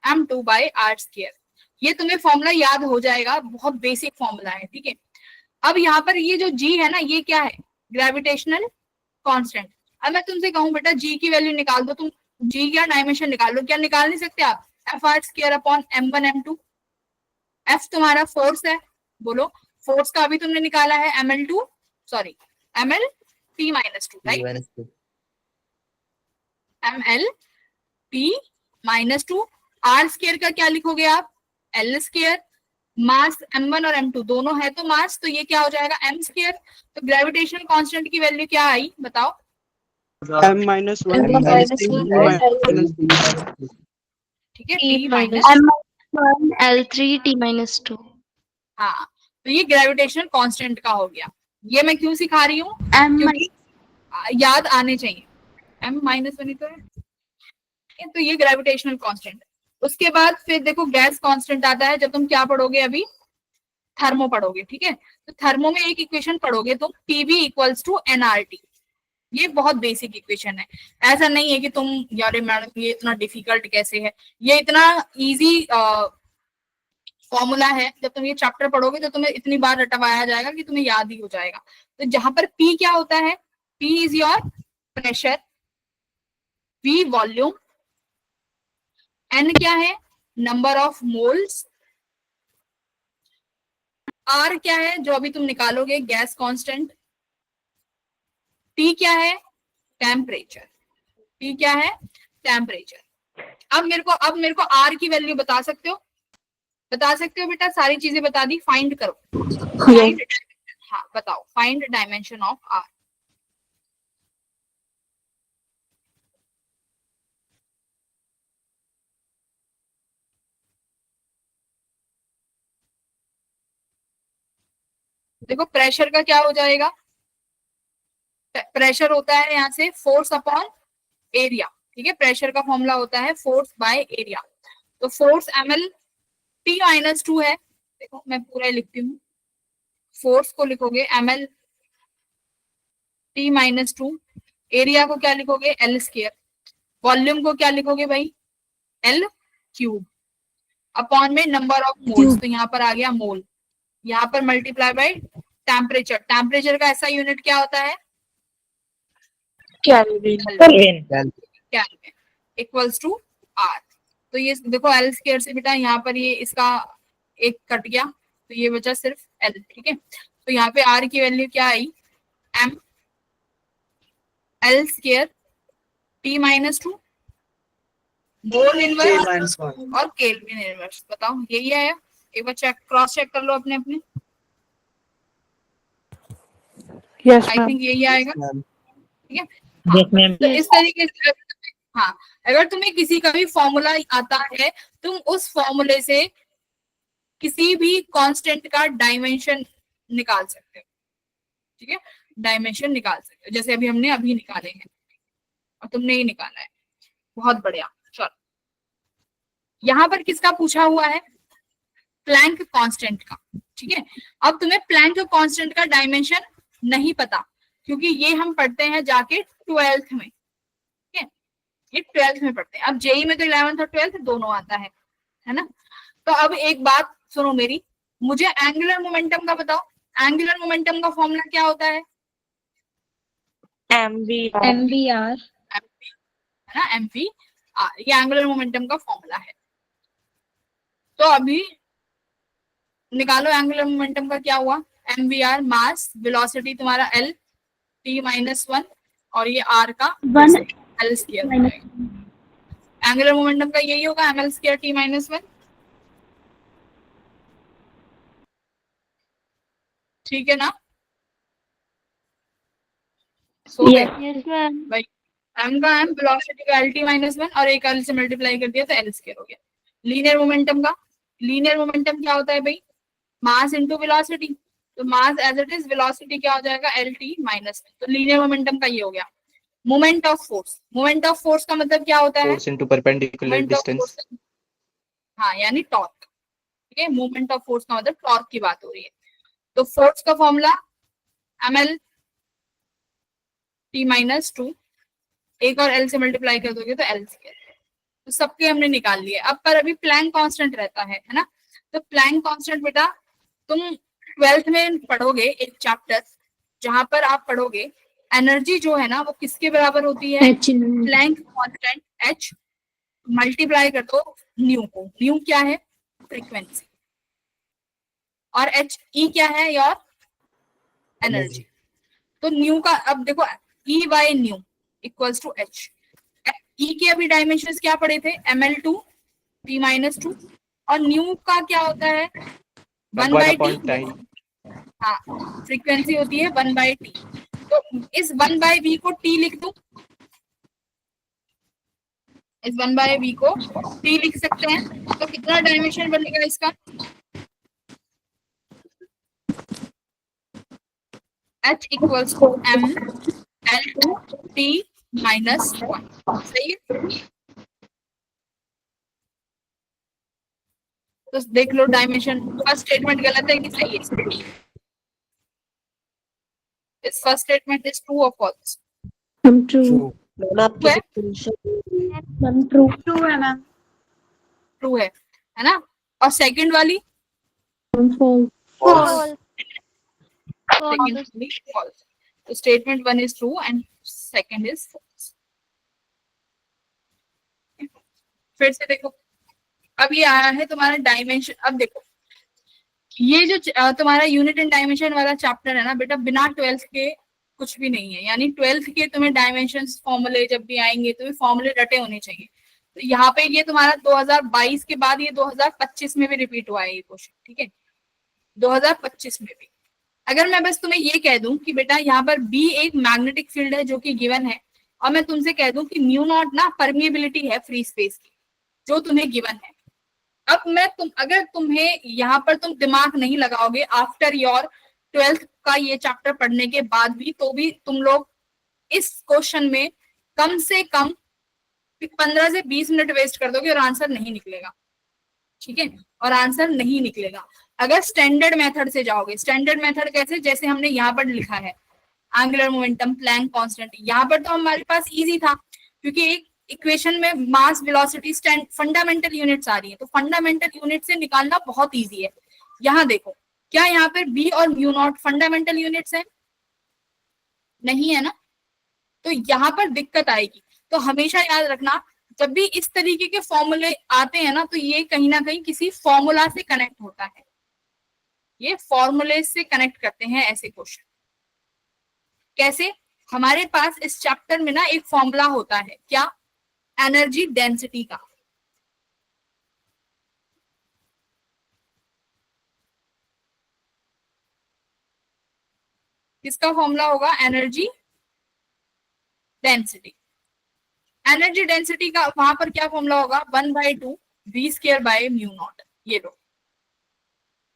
m2 bye are square. ये तुम्हें फॉर्मूला याद हो जाएगा, बहुत बेसिक फॉर्मूला है, ठीक है। अब यहाँ पर ये जो जी है ना, ये क्या है, ग्रेविटेशनल कांस्टेंट। अब मैं तुमसे कहूँ बेटा जी की वैल्यू निकाल दो, तुम जी का डायमेंशन निकाल लो, क्या निकाल नहीं सकते आप, F R square upon m1 m2। F तुम्हारा फोर्स है, बोलो फोर्स का अभी तुमने निकाला है ml2, sorry ml t-2, right, ml t-2। R square का क्या लिखोगे आप, एल स्क्वायर। मास m1 और m2 दोनों है तो मास, तो ये क्या हो जाएगा m स्क्वायर। तो ग्रेविटेशनल कांस्टेंट की वैल्यू क्या आई बताओ, m minus 1 M minus L3 one, minus ठीक है, T t minus minus, M L3 T minus 2. हाँ, तो ये ग्रेविटेशनल कांस्टेंट का हो गया। ये मैं क्यों सिखा रही हूँ, M क्योंकि याद आने चाहिए। m -1 ही तो है, तो ये ग्रेविटेशनल कांस्टेंट। उसके बाद फिर देखो गैस कांस्टेंट आता है, जब तुम क्या पढ़ोगे अभी, थर्मो पढ़ोगे, ठीक है। तो थर्मो में एक इक्वेशन पढ़ोगे तुम, पीवी इक्वल्स टू एनआरटी। ये बहुत बेसिक इक्वेशन है, ऐसा नहीं है कि तुम यार मैडम ये इतना डिफिकल्ट कैसे है, ये इतना इजी फॉर्मूला है। जब तुम ये चैप्टर पढ़ोगे तो तुम्हें इतनी बार रटवाया जाएगा कि तुम्हें याद ही हो जाएगा। तो जहां पर पी क्या होता है, P is your pressure, V volume, N क्या है, नंबर ऑफ मोल्स, आर क्या है जो अभी तुम निकालोगे गैस कांस्टेंट, टी क्या है, टेम्परेचर, टी क्या है, टेम्परेचर। अब मेरे को आर की वैल्यू बता सकते हो, बता सकते हो बेटा, सारी चीजें बता दी, फाइंड करो। फाइंड, हाँ बताओ, फाइंड डायमेंशन ऑफ आर। देखो प्रेशर का क्या हो जाएगा, प्रेशर होता है यहाँ से फोर्स अपॉन एरिया, ठीक है। प्रेशर का फॉर्मूला होता है फोर्स बाय एरिया। तो फोर्स ml T-2 है, देखो मैं पूरा लिखती हूँ। फोर्स को लिखोगे ml T-2, एरिया को क्या लिखोगे L², वॉल्यूम को क्या लिखोगे भाई L³ अपॉन में नंबर ऑफ मोल्स, तो यहाँ पर आ गया मोल, यहाँ पर मल्टीप्लाई बाय टेम्परेचर। टेम्परेचर का ऐसा यूनिट क्या होता है केल्विन इक्वल्स टू आर। तो ये देखो L² से बेटा यहाँ पर ये इसका एक कट गया, तो ये बचा सिर्फ L, ठीक है। तो यहाँ पे R की वैल्यू क्या आई m L² T-2 mole inverse और केल्विन इनवर्स। बताओ यही आया? एक बार चेक क्रॉस चेक कर लो अपने अपने। Yes I ma'am. थिंक यही आएगा, ठीक है। तो इस तरीके से हाँ, अगर तुम्हें किसी का भी फॉर्मूला आता है, तुम उस फॉर्मूले से किसी भी कांस्टेंट का डायमेंशन निकाल सकते हो, ठीक है। डायमेंशन निकाल सकते हो, जैसे अभी हमने अभी निकाले हैं और तुमने ही निकाला है, बहुत बढ़िया। चलो यहाँ पर किसका पूछा हुआ है प्लैंक कांस्टेंट का, ठीक है। अब तुम्हें प्लैंक कांस्टेंट का डायमेंशन नहीं पता, क्योंकि ये हम पढ़ते हैं जाके 12th में, ठीक है। ये 12th में पढ़ते हैं। अब जेई में तो 11th और 12th दोनों आता है ना। तो अब एक बात सुनो मेरी, मुझे एंगुलर मोमेंटम का बताओ। एंगुलर मोमेंटम का फॉर्मूला क्या होता है MV MVR है ना, mv। ये एंगुलर मोमेंटम का फॉर्मूला है। तो अभी निकालो एंगुलर मोमेंटम का क्या हुआ, mvr मास, वेलोसिटी तुम्हारा L T-1 और ये R का L²। एंगुलर मोमेंटम का यही होगा ml² T-1, ठीक है ना। So yes ma'am. भाई m का m, वेलोसिटी का L T-1 और एक L से मल्टीप्लाई कर दिया तो L² हो गया। लीनियर मोमेंटम का, लीनियर मोमेंटम क्या होता है भाई मास इनटू वेलोसिटी। तो mass as it is, velocity क्या हो जाएगा L T-1। तो लीनियर मोमेंटम का ये हो गया। Moment of force, moment of force का मतलब क्या होता है force into perpendicular moment of distance. Force, हाँ यानी टॉर्क, ठीक है। मोमेंट ऑफ फोर्स का मतलब टॉर्क की बात हो रही है। तो फोर्स का फॉर्मूला ml T-2, एक और L से मल्टीप्लाई कर दोगे तो L²। तो सबके हमने निकाल लिए। अब पर अभी प्लैंक कांस्टेंट रहता है ना। तो प्लैंक कांस्टेंट बेटा तुम 12th में पढ़ोगे एक चैप्टर, जहां पर आप पढ़ोगे एनर्जी जो है ना वो किसके बराबर होती है प्लैंक कांस्टेंट H मल्टीप्लाई कर दो न्यू को। न्यू क्या है फ्रीक्वेंसी, और H E क्या है योर एनर्जी। तो न्यू का अब देखो E by nu equals to H। E के अभी डायमेंशंस क्या पढ़े थे ml2 T-2 और न्यू का क्या होता है 1/t। हाँ फ्रीक्वेंसी होती है 1/t। तो इस 1/v को t लिख दूं, इस 1/v को t लिख सकते हैं। तो कितना डायमेंशन बनेगा इसका h equals to m L2 T-1। सही है। तो देख लो डायमेंशन, फर्स्ट स्टेटमेंट गलत है कि सही है? इस फर्स्ट स्टेटमेंट इज ट्रू और फॉल्स? ट्रू। ट्रू है ना। और सेकंड वाली False. false. So statement 1 is true and second is false. फिर से देखो, अब ये आया है तुम्हारा डायमेंशन। अब देखो ये जो तुम्हारा यूनिट एंड डायमेंशन वाला चैप्टर है ना बेटा, बिना 12th के कुछ भी नहीं है। यानी 12th के तुम्हें डायमेंशंस फॉर्मूले जब भी आएंगे तो फॉर्मूले रटे होने चाहिए। तो यहाँ पे ये तुम्हारा 2022 के बाद ये 2025 में भी रिपीट हुआ है ये क्वेश्चन, ठीक है 2025 में भी। अगर मैं बस तुम्हें ये कह दूं कि बेटा यहाँ पर B एक मैग्नेटिक फील्ड है जो कि गिवन है, और मैं तुमसे कह दूं कि म्यू नॉट ना परमिएबिलिटी है फ्री स्पेस की जो तुम्हें गिवन है। अब मैं अगर तुम्हें यहाँ पर तुम दिमाग नहीं लगाओगे आफ्टर योर 12th का ये चैप्टर पढ़ने के बाद भी, तो भी तुम लोग इस क्वेश्चन में कम से कम 15 से 20 मिनट वेस्ट कर दोगे और आंसर नहीं निकलेगा, ठीक है, और आंसर नहीं निकलेगा। अगर स्टैंडर्ड मेथड से जाओगे, स्टैंडर्ड मेथड कैसे, जैसे हमने यहाँ पर लिखा है एंगुलर मोमेंटम, प्लैंक कांस्टेंट, यहाँ पर तो हमारे पास इजी था क्योंकि एक इक्वेशन में मास वेलोसिटी फंडामेंटल यूनिट्स आ रही है, तो फंडामेंटल यूनिट से निकालना बहुत इजी है। यहाँ देखो, क्या यहाँ पर बी और म्यू नॉट फंडामेंटल यूनिट्स है? नहीं है ना, तो यहाँ पर दिक्कत आएगी। तो हमेशा याद रखना, जब भी इस तरीके के फॉर्मूले आते हैं ना, तो ये कहीं ना कहीं किसी फॉर्मूला से कनेक्ट होता है, ये फॉर्मूले से कनेक्ट करते हैं ऐसे क्वेश्चन। कैसे? हमारे पास इस चैप्टर में ना एक फॉर्मूला होता है, क्या? एनर्जी डेंसिटी का। किसका फॉर्मूला होगा? Energy density. एनर्जी डेंसिटी का वहां पर क्या फॉर्मूला होगा? 1/2 v²/μ0। ये लो,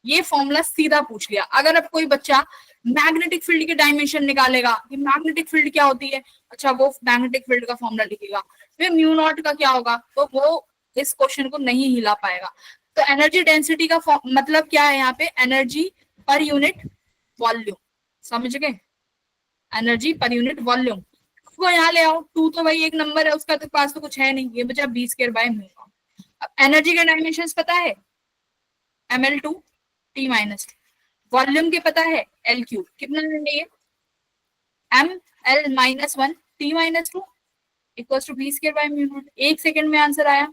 ये फॉर्मूला सीधा पूछ लिया। अगर अब कोई बच्चा मैग्नेटिक फील्ड की डायमेंशन निकालेगा कि मैग्नेटिक फील्ड क्या होती है, अच्छा वो मैग्नेटिक फील्ड का फॉर्मूला लिखेगा, फिर μ0 का क्या होगा, तो वो इस क्वेश्चन को नहीं हिला पाएगा। तो एनर्जी डेंसिटी का मतलब क्या है यहाँ पे? Energy per unit volume. समझ गए? एनर्जी पर यूनिट वॉल्यूम को यहाँ ले आओ। 2 तो भाई एक नंबर है, उसका तो पास तो कुछ है नहीं, ये बचा v²/μ0। अब एनर्जी के डायमेंशंस पता है, ml2 t-, वॉल्यूम के पता है L3, कितना है ये? ml-1 t-2 equals to v²/μ0। 1 second में आंसर आया।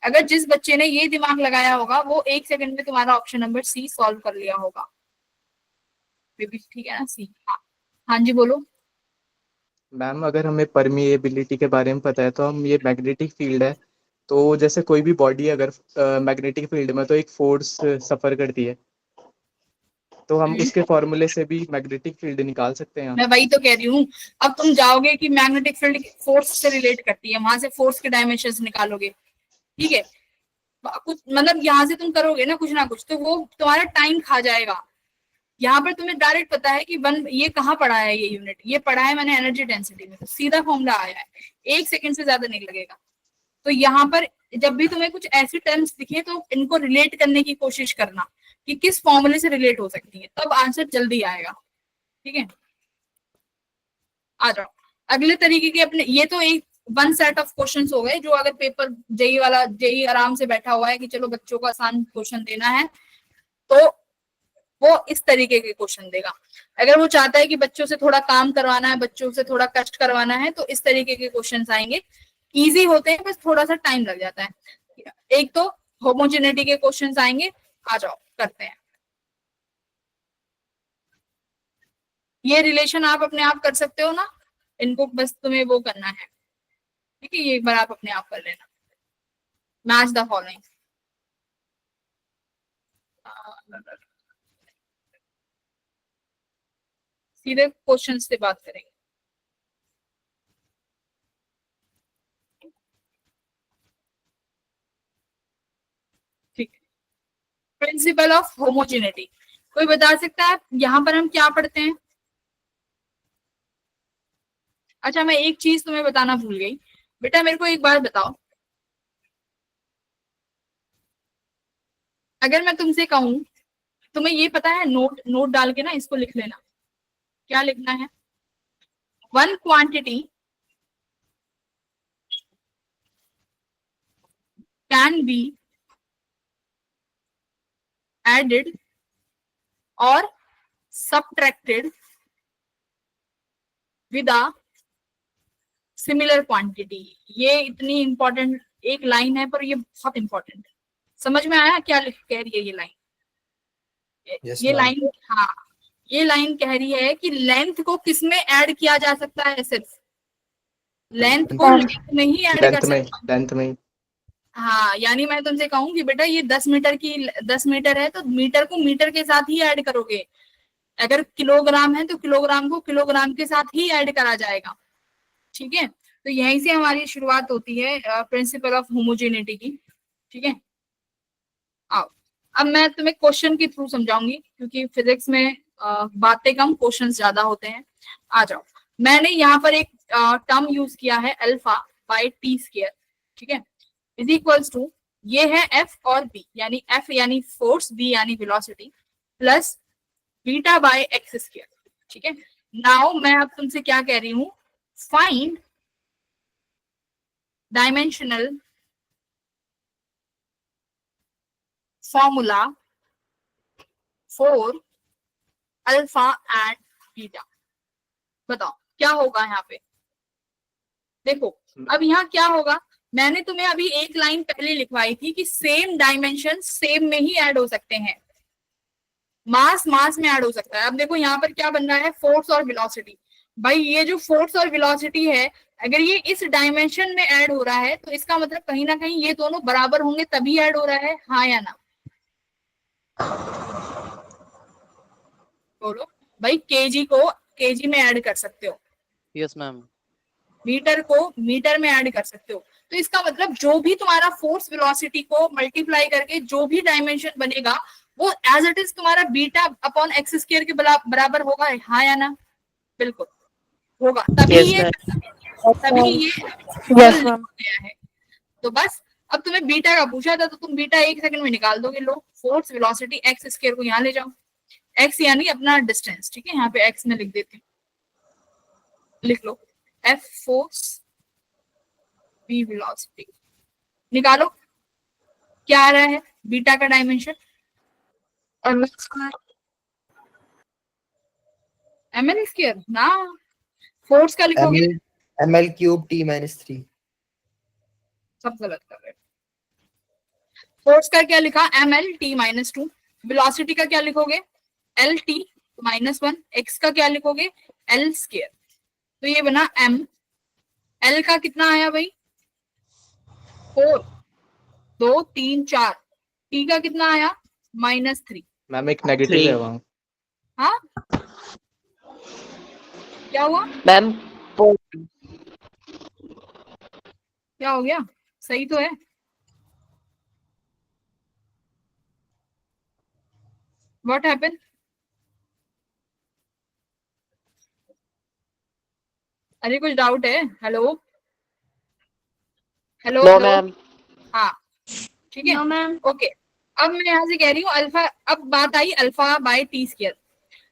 अगर जिस बच्चे ने ये दिमाग लगाया होगा वो 1 सेकंड में तुम्हारा ऑप्शन नंबर सी सॉल्व कर लिया होगा। ठीक है ना? सी। हाँ जी बोलो। मैम अगर हमें परमिएबिलिटी के बारे में पता है तो हम, ये मैग्नेटिक फील्ड है, तो जैसे कोई भी बॉडी अगर मैग्नेटिक फील्ड में तो एक फोर्स सफर करती है, तो हम इसके फॉर्मूले से भी मैग्नेटिक फील्ड निकाल सकते हैं। मैं वही तो कह रही हूँ। अब तुम जाओगे कि मैग्नेटिक फील्ड फोर्स से रिलेट करती है, वहां से फोर्स के डायमेंशंस निकालोगे, ठीक है, कुछ मतलब यहाँ से तुम करोगे ना कुछ, तो वो तुम्हारा टाइम खा जाएगा। यहाँ पर तुम्हें डायरेक्ट पता है कि ये कहाँ पढ़ा है, ये यूनिट ये पढ़ा है मैंने एनर्जी डेंसिटी में, तो सीधा फॉर्मूला आया है, 1 सेकंड से ज्यादा नहीं लगेगा। तो यहाँ पर जब भी तुम्हें कुछ ऐसी टर्म्स दिखे तो इनको रिलेट करने की कोशिश करना कि किस फॉर्मूले से रिलेट हो सकती है, तब आंसर जल्दी आएगा। ठीक है, आ जाओ अगले तरीके के अपने। ये तो एक 1 सेट ऑफ क्वेश्चंस हो गए जो अगर पेपर जेई वाला, जेई आराम से बैठा हुआ है कि चलो बच्चों को आसान क्वेश्चन देना है, तो वो इस तरीके के क्वेश्चन देगा। अगर वो चाहता है कि बच्चों से थोड़ा काम करवाना है, बच्चों से थोड़ा कष्ट करवाना है, तो इस तरीके के क्वेश्चंस आएंगे। इजी होते हैं, बस थोड़ा सा टाइम लग जाता है। एक तो होमोजेनिटी के क्वेश्चंस आएंगे, आ जाओ करते हैं। ये रिलेशन आप अपने आप कर सकते हो ना, इनको बस तुम्हें वो करना है। ठीक है, ये एक बार आप अपने आप कर लेना। मैच द फॉलोइंग, सीधे क्वेश्चन से बात करेंगे। ठीक है, प्रिंसिपल ऑफ होमोजेनिटी कोई बता सकता है यहाँ पर हम क्या पढ़ते हैं? अच्छा, मैं एक चीज तुम्हें बताना भूल गई, बेटा मेरे को एक बात बताओ, अगर मैं तुमसे कहूं, तुम्हें ये पता है, नोट डाल के ना इसको लिख लेना, क्या लिखना है? 1 क्वांटिटी कैन बी एडेड और subtracted with a similar quantity। ये इतनी इंपॉर्टेंट एक लाइन है, पर ये बहुत इंपॉर्टेंट है। समझ में आया क्या कह रही है ये लाइन? ये लाइन, हाँ, ये लाइन कह रही है कि लेंथ को किस में ऐड किया जा सकता है? सिर्फ लेंथ को लेंथ में ही ऐड कर सकते, लेंथ में। हाँ, यानी मैं तुमसे कहूँ कि बेटा ये 10 मीटर है, तो मीटर को मीटर के साथ ही ऐड करोगे। अगर किलोग्राम है तो किलोग्राम को किलोग्राम के साथ ही ऐड करा जाएगा। ठीक है, तो यहीं से हमारी शुरुआत होती है प्रिंसिपल ऑफ होमोजेनिटी की। ठीक है, आओ अब मैं तुम्हें क्वेश्चन के थ्रू समझाऊंगी, क्योंकि फिजिक्स में बातें कम क्वेश्चंस ज्यादा होते हैं। आ जाओ, मैंने यहाँ पर एक टर्म यूज किया है अल्फा बाय टी स्क्वायर, ठीक है, इज इक्वल्स टू ये है एफ और बी, यानी एफ यानी फोर्स, बी यानी velocity, plus beta by x square, ठीक है। नाउ मैं अब तुमसे क्या कह रही हूं, find dimensional formula for alpha and beta. बताओ क्या होगा यहाँ पे। देखो अब यहाँ क्या होगा, मैंने तुम्हें अभी एक लाइन पहले लिखवाई थी कि सेम डायमेंशन सेम में ही ऐड हो सकते हैं, मास मास में ऐड हो सकता है। अब देखो यहाँ पर क्या बन रहा है, फोर्स और वेलोसिटी। भाई ये जो फोर्स और वेलोसिटी है, अगर ये इस डायमेंशन में ऐड हो रहा है तो इसका मतलब कहीं ना कहीं ये दोनों बराबर होंगे तभी ऐड हो रहा है, हाँ या ना? बोलो भाई। केजी को केजी में ऐड कर सकते हो, यस मैम। मीटर को मीटर में ऐड कर सकते हो, तो इसका मतलब जो भी तुम्हारा फोर्स वेलोसिटी को मल्टीप्लाई करके जो भी डायमेंशन बनेगा वो एज इट इज तुम्हारा बीटा अपॉन एक्स स्क्वायर के बराबर होगा, हाँ या ना? बिल्कुल होगा, तभी Yes, ये Yes, ma'am. गया है। तो बस अब तुम्हें बीटा का पूछा था तो तुम बीटा एक सेकंड में निकाल दोगे। लो फोर्स वेलोसिटी एक्स स्क्वायर को यहाँ ले जाओ, एक्स यानी अपना डिस्टेंस, ठीक है, यहाँ पे एक्स में लिख देती हूँ, लिख लो एफ फोर्स बी वेलोसिटी, निकालो क्या आ रहा है बीटा का dimension, ml square. ml square ना, फोर्स का लिखोगे ml cube t minus 3. सब गलत कर रहे हो। फोर्स का क्या लिखा, ml t माइनस 2, वेलोसिटी का क्या लिखोगे एल टी माइनस 1, एक्स का क्या लिखोगे एल स्क्वायर, तो ये बना m, l का कितना आया भाई 4, 2 3 4, t का कितना आया -3। मैम एक नेगेटिव है वहाँ। हाँ क्या हुआ, मैम क्या हो गया, सही तो है। व्हाट हैपन, अरे कुछ डाउट है, hello hello no hello, ma'am. हाँ ठीक है No, ma'am. ओके। अब मैं यहाँ से कह रही हूँ अल्फा, अब बात आई अल्फा बाय टी स्क्वायर।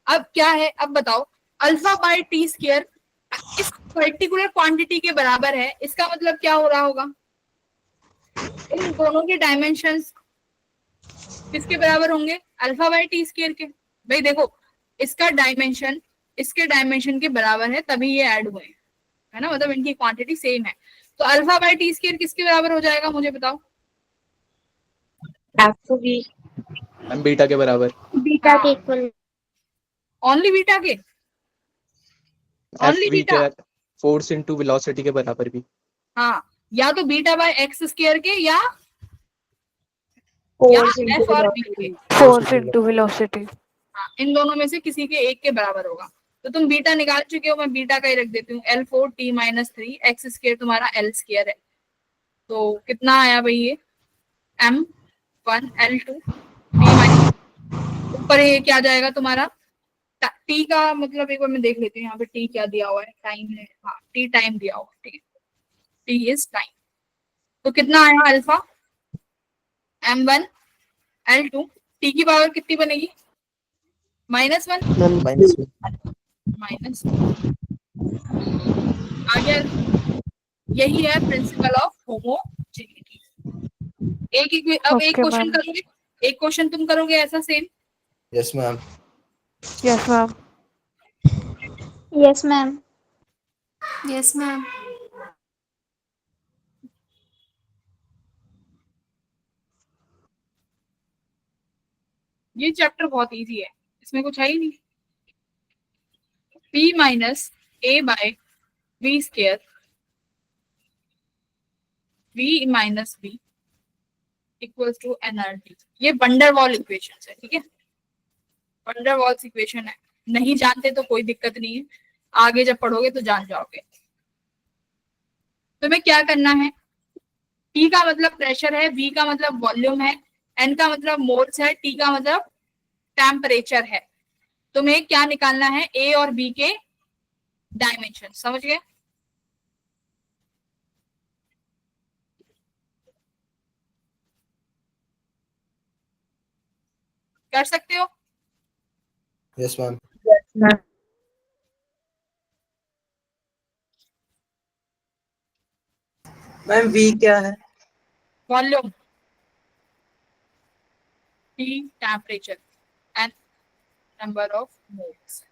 अब क्या है, अब बताओ अल्फा बाय टी स्क्वायर इस पर्टिकुलर क्वांटिटी के बराबर है, इसका मतलब क्या हो रहा होगा, इन दोनों के डायमेंशंस किसके बराबर होंगे, अल्फा बाय टी स्क्वायर के। भाई देखो इसका डायमेंशन इसके डायमेंशन के बराबर है तभी ये ऐड हुए है ना, मतलब इनकी क्वांटिटी सेम है। तो अल्फा बाय टी स्क्वायर किसके बराबर हो जाएगा मुझे बताओ, मैम बीटा के बराबर। बीटा के इक्वल। ओनली बीटा के, ओनली एफ वी बीटा, के फोर्स इनटू वेलोसिटी के बराबर भी। हाँ या तो बीटा बाय एक्स स्क्वायर के या एफ और बी के, Force into velocity. हाँ इन दोनों में से किसी के एक के बराबर होगा। तो तुम बीटा निकाल चुके हो, मैं बीटा का ही रख देती हूँ L4 t minus 3, x square तुम्हारा L स्क्वायर है, तो कितना आया भाई ये M1 L2 t माइनस, ऊपर ये क्या जाएगा तुम्हारा t का मतलब एक बार मैं देख लेती हूँ यहाँ पे t क्या दिया हुआ है, टाइम है, हाँ t टाइम दिया हुआ है, ठीक है, t इज टाइम। तो कितना आया अल्फा M1 L2, t की पावर कितनी बनेगी -1 minus आ गया। यही है प्रिंसिपल ऑफ होमोजेनिटी। अब एक Okay, क्वेश्चन ma'am. करोगे, एक क्वेश्चन तुम करोगे ऐसा same. yes ma'am. Yes, ma'am. Yes ma'am. Yes, ma'am. ये चैप्टर बहुत इजी है, इसमें कुछ है ही नहीं। p minus a by v square v minus b equals to energy. ये वंडरवॉल इक्वेशन है, ठीक है, वंडरवॉल्स इक्वेशन है, नहीं जानते तो कोई दिक्कत नहीं है, आगे जब पढ़ोगे तो जान जाओगे। तुम्हें क्या करना है, T का मतलब प्रेशर है, V का मतलब वॉल्यूम है, N का मतलब मोल्स है, T का मतलब टेम्परेचर है। तुम्हें क्या निकालना है, A और B के डायमेंशन, समझ गए? कर सकते हो? Yes, ma'am. मैम V क्या है? Volume, T temperature and number of moles,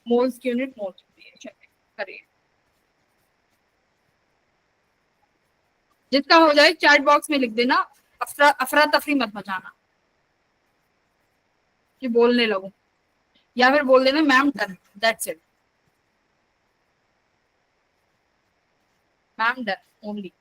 moles की यूनिट मोल्स होती है। चलिए करिए, जितना हो जाए चैट बॉक्स में लिख देना, अफरा तफरी मत मचाना कि बोलने लगूं, या फिर बोल देना ma'am done, that's it, ma'am done only.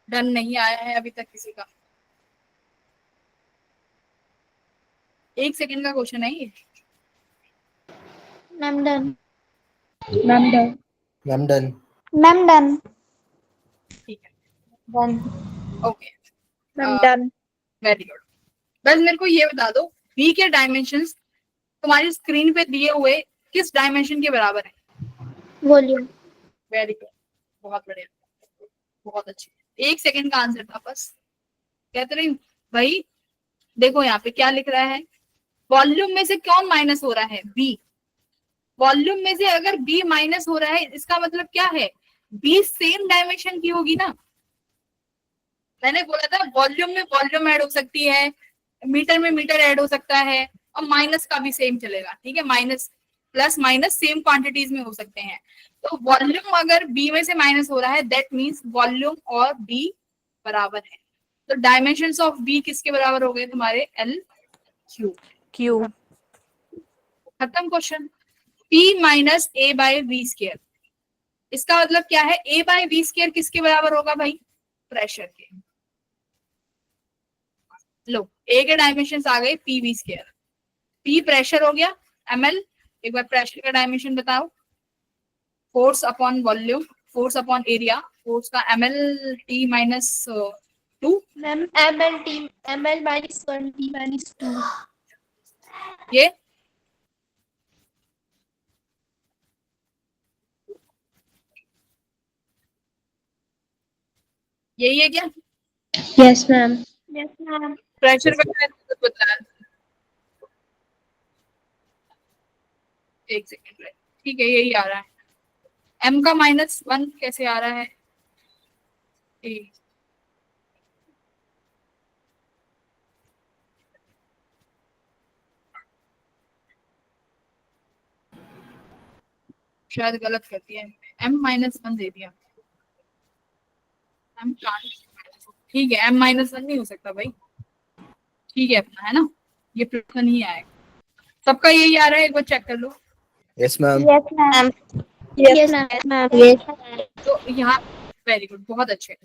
Done नहीं आया है अभी तक किसी का? 1 सेकंड का क्वेश्चन है ये। Ma'am done. Ma'am done, Ma'am done. Ma'am done. ठीक है, done. Okay, ma'am done. Very good. बस मेरे को ये बता दो, V के डायमेंशंस तुम्हारी स्क्रीन पे दिए हुए किस डायमेंशन के बराबर है? वॉल्यूम। वेरी गुड, बहुत बढ़िया, बहुत अच्छी। 1 सेकंड का आंसर था बस। कहते रही भाई, देखो यहाँ पे क्या लिख रहा है, वॉल्यूम में से कौन माइनस हो रहा है? बी। वॉल्यूम में से अगर बी माइनस हो रहा है, इसका मतलब क्या है? बी सेम डायमेंशन की होगी ना। मैंने बोला था वॉल्यूम में वॉल्यूम ऐड हो सकती है, मीटर में मीटर ऐड हो सकता है, और माइनस का भी सेम चलेगा, ठीक है, minus plus minus same quantities में हो सकते हैं। तो वॉल्यूम अगर बी में से माइनस हो रहा है, दैट मीन्स वॉल्यूम और बी बराबर है। तो डायमेंशंस ऑफ बी किसके बराबर हो गए तुम्हारे? L cube. Q. खत्म question. P minus A by V square, इसका मतलब क्या है? ए बाई वी स्केयर किसके बराबर होगा भाई? प्रेशर के। लो, ए के डायमेंशन आ गए P V square, P pressure हो गया, ml, एक बार प्रेशर का डायमेंशन बताओ। Force upon volume, force upon area, force का ml t minus 2, ma'am ml minus 1 t minus 2। ये यही है क्या? Yes ma'am. Yes ma'am. Pressure का मैंने बताया, 1 सेकेंड, ठीक है, यही आ रहा है। m का माइनस 1 कैसे आ रहा है? ए, शायद गलत कर दिया है, m माइनस 1 दे दिया। m ठीक है, m माइनस 1 नहीं हो सकता भाई, ठीक है अपना, है ना, ये प्लस नहीं आएगा। सबका यही आ रहा है, एक बार चेक कर लो। Yes, ma'am. Yes ma'am. Yes ma'am. तो यहाँ वेरी गुड, बहुत अच्छे।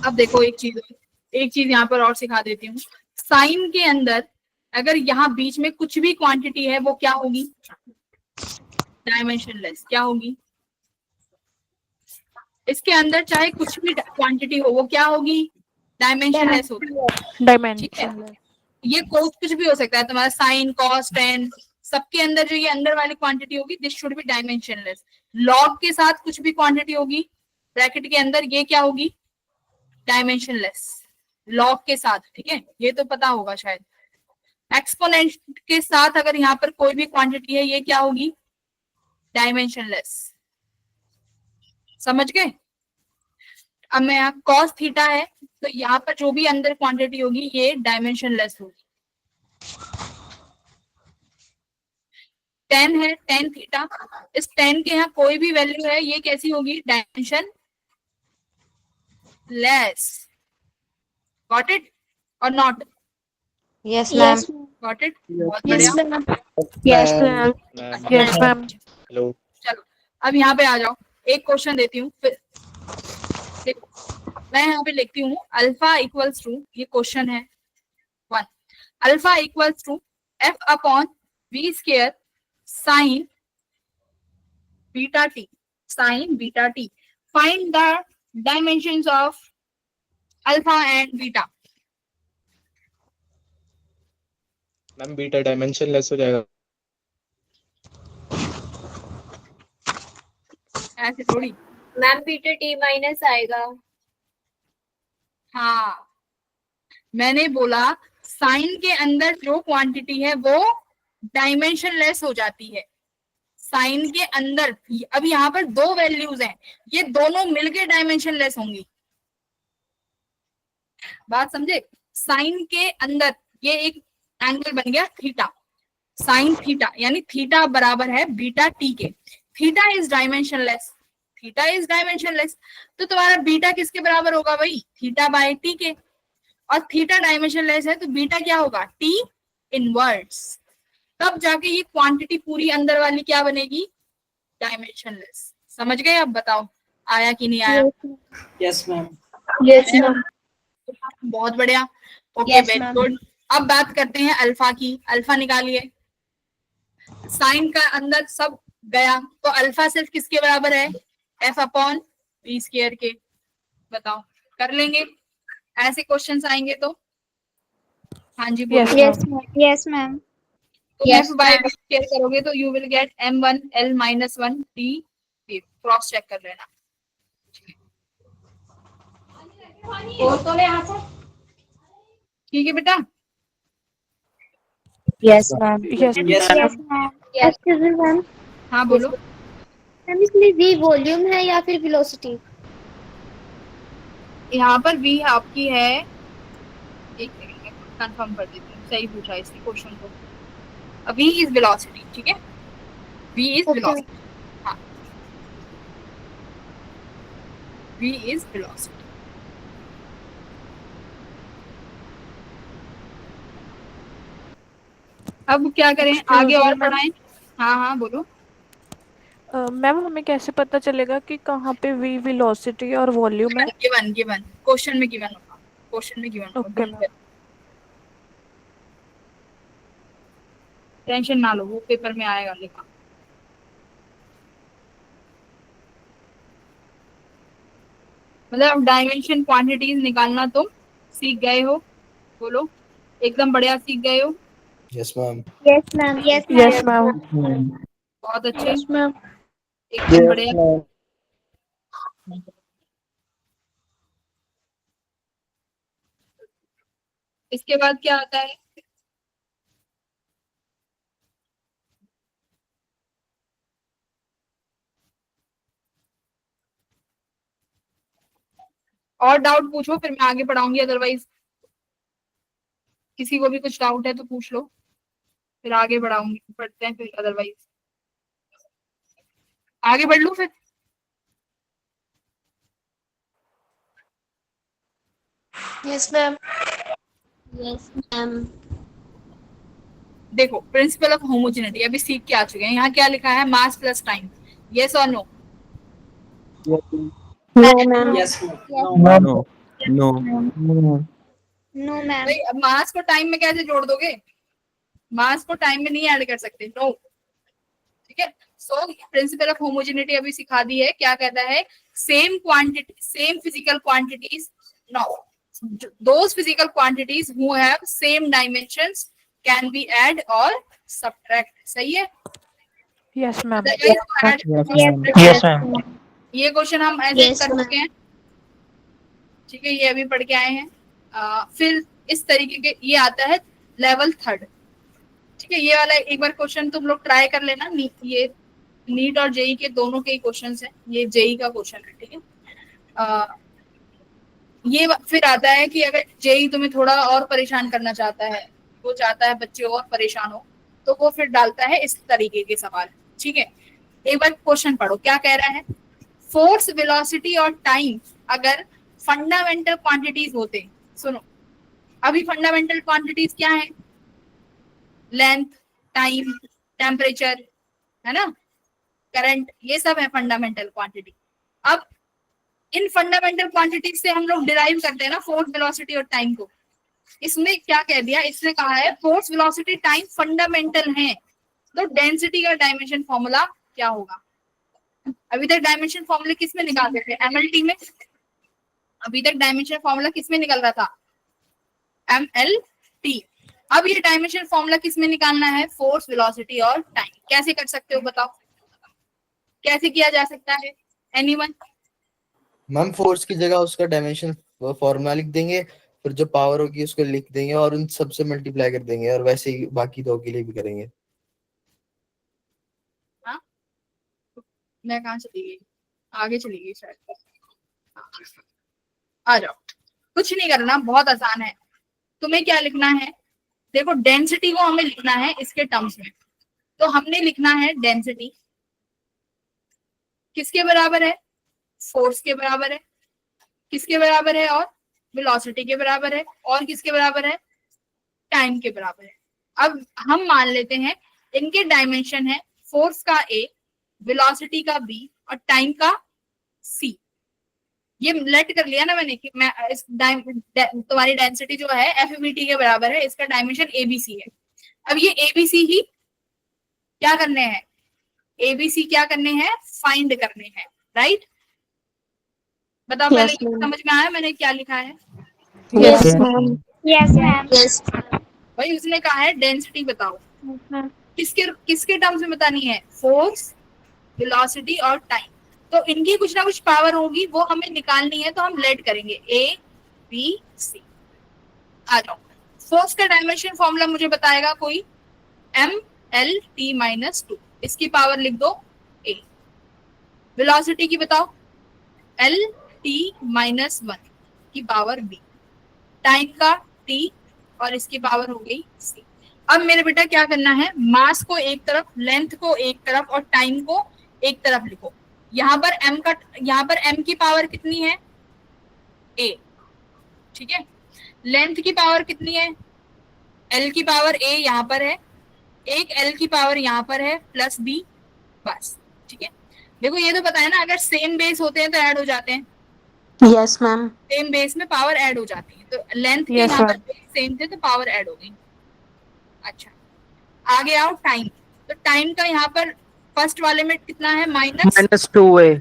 अब देखो एक चीज यहाँ पर और सिखा देती हूँ। साइन के अंदर अगर यहाँ बीच में कुछ भी क्वांटिटी है, वो क्या होगी? डायमेंशनलेस। क्या होगी? इसके अंदर चाहे कुछ भी क्वांटिटी हो, वो क्या होगी? डायमेंशनलेस होगी, ठीक है। Dimension. ये कुछ भी हो सकता है तुम्हारा, साइन, कॉस, टेन, सबके अंदर जो ये अंदर वाली क्वांटिटी होगी, this should be dimensionless. Log के साथ कुछ भी क्वांटिटी होगी ब्रैकेट के अंदर, ये क्या होगी? डायमेंशनलेस, लॉग के साथ, ठीक है, ये तो पता होगा शायद। एक्सपोनेंट के साथ अगर यहाँ पर कोई भी क्वांटिटी है, ये क्या होगी? डायमेंशनलेस। समझ गए? अब मैं यहाँ cos थीटा है, तो यहाँ पर जो भी अंदर क्वांटिटी होगी ये डायमेंशनलेस होगी। tan है, tan थीटा, इस tan के यहाँ कोई भी वैल्यू है, ये कैसी होगी? Dimension less. गॉट इट और not? Yes, ma'am. Got it? बहुत Yes, बढ़िया। ma'am. Yes, ma'am. Yes, ma'am. Hello. चलो अब यहाँ पे आ जाओ, एक क्वेश्चन देती हूँ, फिर देखो मैं यहाँ पे लिखती हूँ अल्फा इक्वल्स टू, ये क्वेश्चन है 1, alpha equals to F upon V square sine beta T, sine beta T. Find the dimensions of alpha and beta. Ma'am beta dimensionless हो जाएगा। ऐसे थोड़ी। मैम बीटा टी माइनस आएगा। हाँ, मैंने बोला साइन के अंदर जो क्वांटिटी है वो डायमेंशन लेस हो जाती है। साइन के अंदर अब यहाँ पर दो वैल्यूज हैं, ये दोनों मिलके डायमेंशन लेस होंगी। बात समझे? साइन के अंदर ये एक एंगल बन गया थीटा, साइन थीटा, यानी थीटा बराबर है बीटा टी के। Theta is dimensionless, theta is dimensionless, तो तुम्हारा बीटा किसके बराबर होगा भाई? थीटा बाय टी के। और थीटा डायमेंशनलेस है तो बीटा क्या होगा? T inverse. तब जाके ये क्वांटिटी पूरी अंदर वाली क्या बनेगी? डायमेंशनलेस। समझ गए? अब बताओ आया कि नहीं आया? Yes ma'am. Yes, ma'am. बहुत बढ़िया। Okay, Yes, very ma'am. Good. अब बात करते हैं अल्फा की। अल्फा निकालिए। साइन का अंदर सब गया, तो अल्फा सिर्फ किसके बराबर है? एफ अपॉन वी स्क्वायर के। बताओ, कर लेंगे? ऐसे क्वेश्चंस आएंगे तो हाँ जी बोलो। Yes, Yes, ma'am. Yes, ma'am. तो Yes, F by ma'am. V square करोगे तो you will get m1 l minus 1 d। Cross check कर लेना। ठीक है बेटा? Yes, ma'am. Yes, Yes, Yes, ma'am. Yes. Excuse me, ma'am. हाँ बोलो। मैम इसमें v वॉल्यूम है या फिर वेलोसिटी? यहाँ पर v आपकी है, एक सेकंड में कंफर्म कर देती हूँ, सही पूछा इस क्वेश्चन को। v इज वेलोसिटी, ठीक है? v is Okay. वेलोसिटी। हाँ, v इज वेलोसिटी। अब क्या करें आगे और बढ़ाएं? हाँ हाँ बोलो। मैम हमें कैसे पता चलेगा कि कहाँ पे वी वेलोसिटी और वॉल्यूम है? गिवन क्वेश्चन में गिवन होगा, क्वेश्चन में गिवन होगा। Okay, ma'am. टेंशन ना लो, वो पेपर में आएगा लिखा। मतलब डायमेंशन क्वांटिटीज निकालना तुम सीख गए हो? बोलो, एकदम बढ़िया सीख गए हो। Yes, ma'am. Yes, ma'am. Yes, ma'am. Yes, ma'am. बहुत अच्छे, Yes, ma'am. एकदम बढ़िया। इसके बाद क्या आता है? और डाउट पूछो, फिर मैं आगे पढ़ाऊंगी, अदरवाइज किसी को भी कुछ डाउट है तो पूछ लो, फिर आगे बढ़ाऊंगी, पढ़ते हैं फिर, अदरवाइज आगे बढ़ लूं फिर। Yes, ma'am. Yes, ma'am. देखो, प्रिंसिपल ऑफ होमोजेनिटी अभी सीख के आ चुके हैं। यहाँ क्या लिखा है? Mass plus time. यस और no? No, ma'am. Yes Yes, ma'am. No. No. No, ma'am. भाई अब मास को टाइम में कैसे जोड़ दोगे? मास को टाइम में नहीं ऐड कर सकते, नो। ठीक है, सो प्रिंसिपल ऑफ होमोजेनिटी अभी सिखा दी है। क्या कहता है? Same quantity, same physical quantities, no, those physical quantities who have same dimensions can be add or subtract। सही है? Yes, ma'am. Yes, ma'am. ये क्वेश्चन हम ऐसे Yes, कर ma'am. चुके हैं, ठीक है, ये अभी पढ़ के आए हैं। फिर इस तरीके के ये आता है लेवल 3, ठीक है। ये वाला एक बार क्वेश्चन तुम लोग ट्राई कर लेना। ये नीट और जेई के दोनों के ही क्वेश्चंस हैं, ये जेई का क्वेश्चन है, ठीक है। ये फिर आता है कि अगर जेई तुम्हें थोड़ा और परेशान करना चाहता है, वो चाहता है बच्चे और परेशान हो, तो वो फिर डालता है इस तरीके के सवाल। ठीक है, एक बार क्वेश्चन पढ़ो क्या कह रहा है। फोर्स, वेलोसिटी और टाइम अगर फंडामेंटल क्वांटिटीज होते, सुनो अभी फंडामेंटल क्वांटिटीज क्या है, लेंथ, टाइम, टेम्परेचर, है ना, करंट, ये सब है फंडामेंटल क्वांटिटी। अब इन फंडामेंटल क्वांटिटीज से हम लोग डिराइव करते हैं ना फोर्स, वेलोसिटी और टाइम को। इसमें क्या कह दिया, इसने कहा है फोर्स, वेलोसिटी, टाइम फंडामेंटल हैं, तो डेंसिटी का डायमेंशन फॉर्मूला क्या होगा। अभी तक डायमेंशन फॉर्मूला किस में निकालते थे, एमएलटी में। अभी तक डायमेंशन फॉर्मूला किस में निकल रहा था, एमएलटी। अब ये डायमेंशन फॉर्मूला किस में निकालना है, फोर्स, वेलोसिटी और टाइम। कैसे कर सकते हो बताओ, कैसे किया जा सकता है, एनीवन। मैम फोर्स की जगह उसका डायमेंशन फॉर्मूला लिख देंगे, फिर जो पावर होगी उसको लिख देंगे और उन सबसे मल्टीप्लाई कर देंगे, और वैसे ही बाकी दो के लिए भी करेंगे। हाँ, मैं कहाँ चली गई, आगे चली गई शायद। आ जाओ, कुछ नहीं करना, बहुत आसान है। तुम्हें क्या लिखना है, देखो डेंसिटी को हमें लिखना है इसके टर्म्स में, तो हमने लिखना है डेंसिटी किसके बराबर है, फोर्स के बराबर है, किसके बराबर है, और वेलोसिटी के बराबर है, और किसके बराबर है, टाइम के बराबर है। अब हम मान लेते हैं इनके डायमेंशन है फोर्स का ए, वेलोसिटी का बी और टाइम का सी। ये लेट कर लिया ना मैंने कि मैं इस तुम्हारी डेंसिटी जो है एफबीटी के बराबर है, इसका डायमेंशन एबीसी है। अब ये एबीसी ही क्या करने हैं, एबीसी क्या करने हैं, फाइंड करने हैं, राइट। बताओ Yes, पहले ma'am. समझ में आया मैंने क्या लिखा है। Yes, ma'am. Yes, ma'am. भाई उसने कहा है डेंसिटी बताओ, Yes, ma'am. किसके किसके टर्म्स में बतानी है, फोर्स, वेलोसिटी और टाइम। तो इनकी कुछ ना कुछ पावर होगी, वो हमें निकालनी है, तो हम लेट करेंगे ए बी सी। आ जाओ, फोर्स का डायमेंशन फॉर्मूला मुझे बताएगा कोई, एम एल टी माइनस 2, इसकी पावर लिख दो ए। वेलोसिटी की बताओ, एल टी माइनस 1 की पावर बी, टाइम का टी और इसकी पावर हो गई सी। अब मेरे बेटा क्या करना है, मास को एक तरफ, लेंथ को एक तरफ और टाइम को एक तरफ लिखो। यहाँ पर m की पावर कितनी है, a, ठीक है। लेंथ की पावर कितनी है, l की पावर a यहाँ पर है, एक l की पावर यहाँ पर है प्लस b, बस, ठीक है। देखो ये तो पता है ना, अगर सेम बेस होते हैं तो ऐड हो जाते हैं, Yes, ma'am. सेम बेस में पावर ऐड हो जाती है, तो लेंथ के Yes, यहाँ sir. पर सेम थे तो पावर ऐड हो गई। अच्छा, आगे आओ टाइम। तो टाइम का यहाँ पर फर्स्ट वाले में कितना है, माइनस -2a,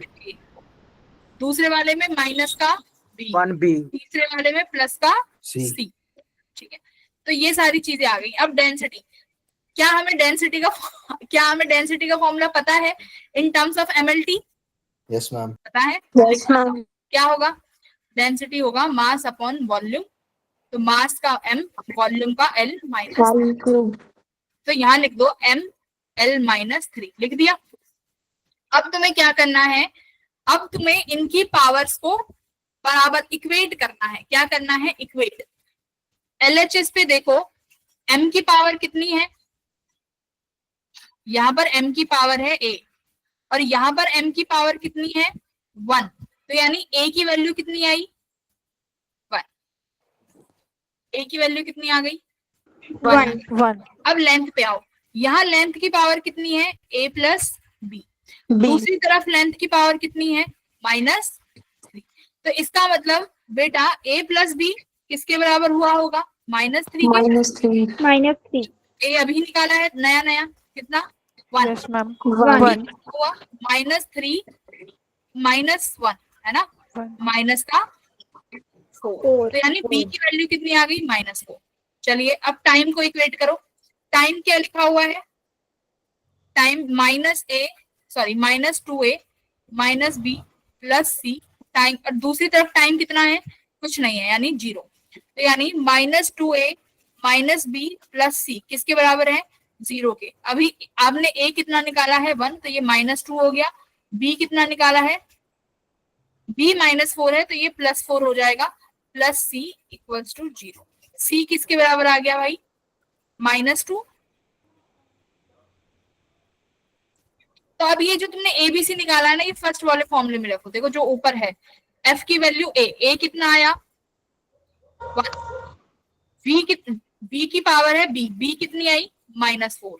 दूसरे वाले में माइनस का बी, 1b, तीसरे वाले में प्लस का सी। सी, ठीक है। तो ये सारी चीजें आ गई। अब डेंसिटी, क्या हमें डेंसिटी का फॉर्मूला पता है in terms of MLT, yes ma'am. पता है। Yes, ma'am. क्या होगा, डेंसिटी होगा मास अपॉन वॉल्यूम, तो मास का m, वॉल्यूम का l माइनस, One cube. तो यहाँ लिख दो m l माइनस 3, लिख दिया। अब तुम्हें क्या करना है, अब तुम्हें इनकी पावर्स को बराबर इक्वेट करना है। क्या करना है, इक्वेट। एलएचएस पे देखो m की पावर कितनी है, यहाँ पर m की पावर है a और यहाँ पर m की पावर कितनी है 1, तो यानी a की वैल्यू कितनी आई 1, a की वैल्यू कितनी आ गई 1. अब लेंथ पे आओ, यहाँ लेंथ की पावर कितनी है a प्लस बी, B. दूसरी तरफ लेंथ की पावर कितनी है -3, तो इसका मतलब बेटा a प्लस बी किसके बराबर हुआ होगा -3 के। -3. a अभी निकाला है नया कितना 1, Yes, ma'am. हुआ 1. -3 -1 है ना, One. माइनस का 4, तो यानी b की वैल्यू कितनी आ गई -4। चलिए अब टाइम को इक्वेट करो। टाइम क्या लिखा हुआ है, time -2a minus b plus c, time और दूसरी तरफ टाइम कितना है, कुछ नहीं है यानी 0, तो यानी -2a minus b plus c किसके बराबर है 0 के। अभी आपने a कितना निकाला है 1, तो ये -2 हो गया, b कितना निकाला है b -4 है तो ये +4 हो जाएगा, प्लस सी इक्वल्स टू 0। सी किसके बराबर आ गया भाई? -2। तो अब ये जो तुमने एबीसी निकाला है ना, ये फर्स्ट वाले फॉर्मूले में रखो। देखो जो ऊपर है, एफ की वैल्यू ए कितना आया? बी की पावर है बी कितनी आई? -4।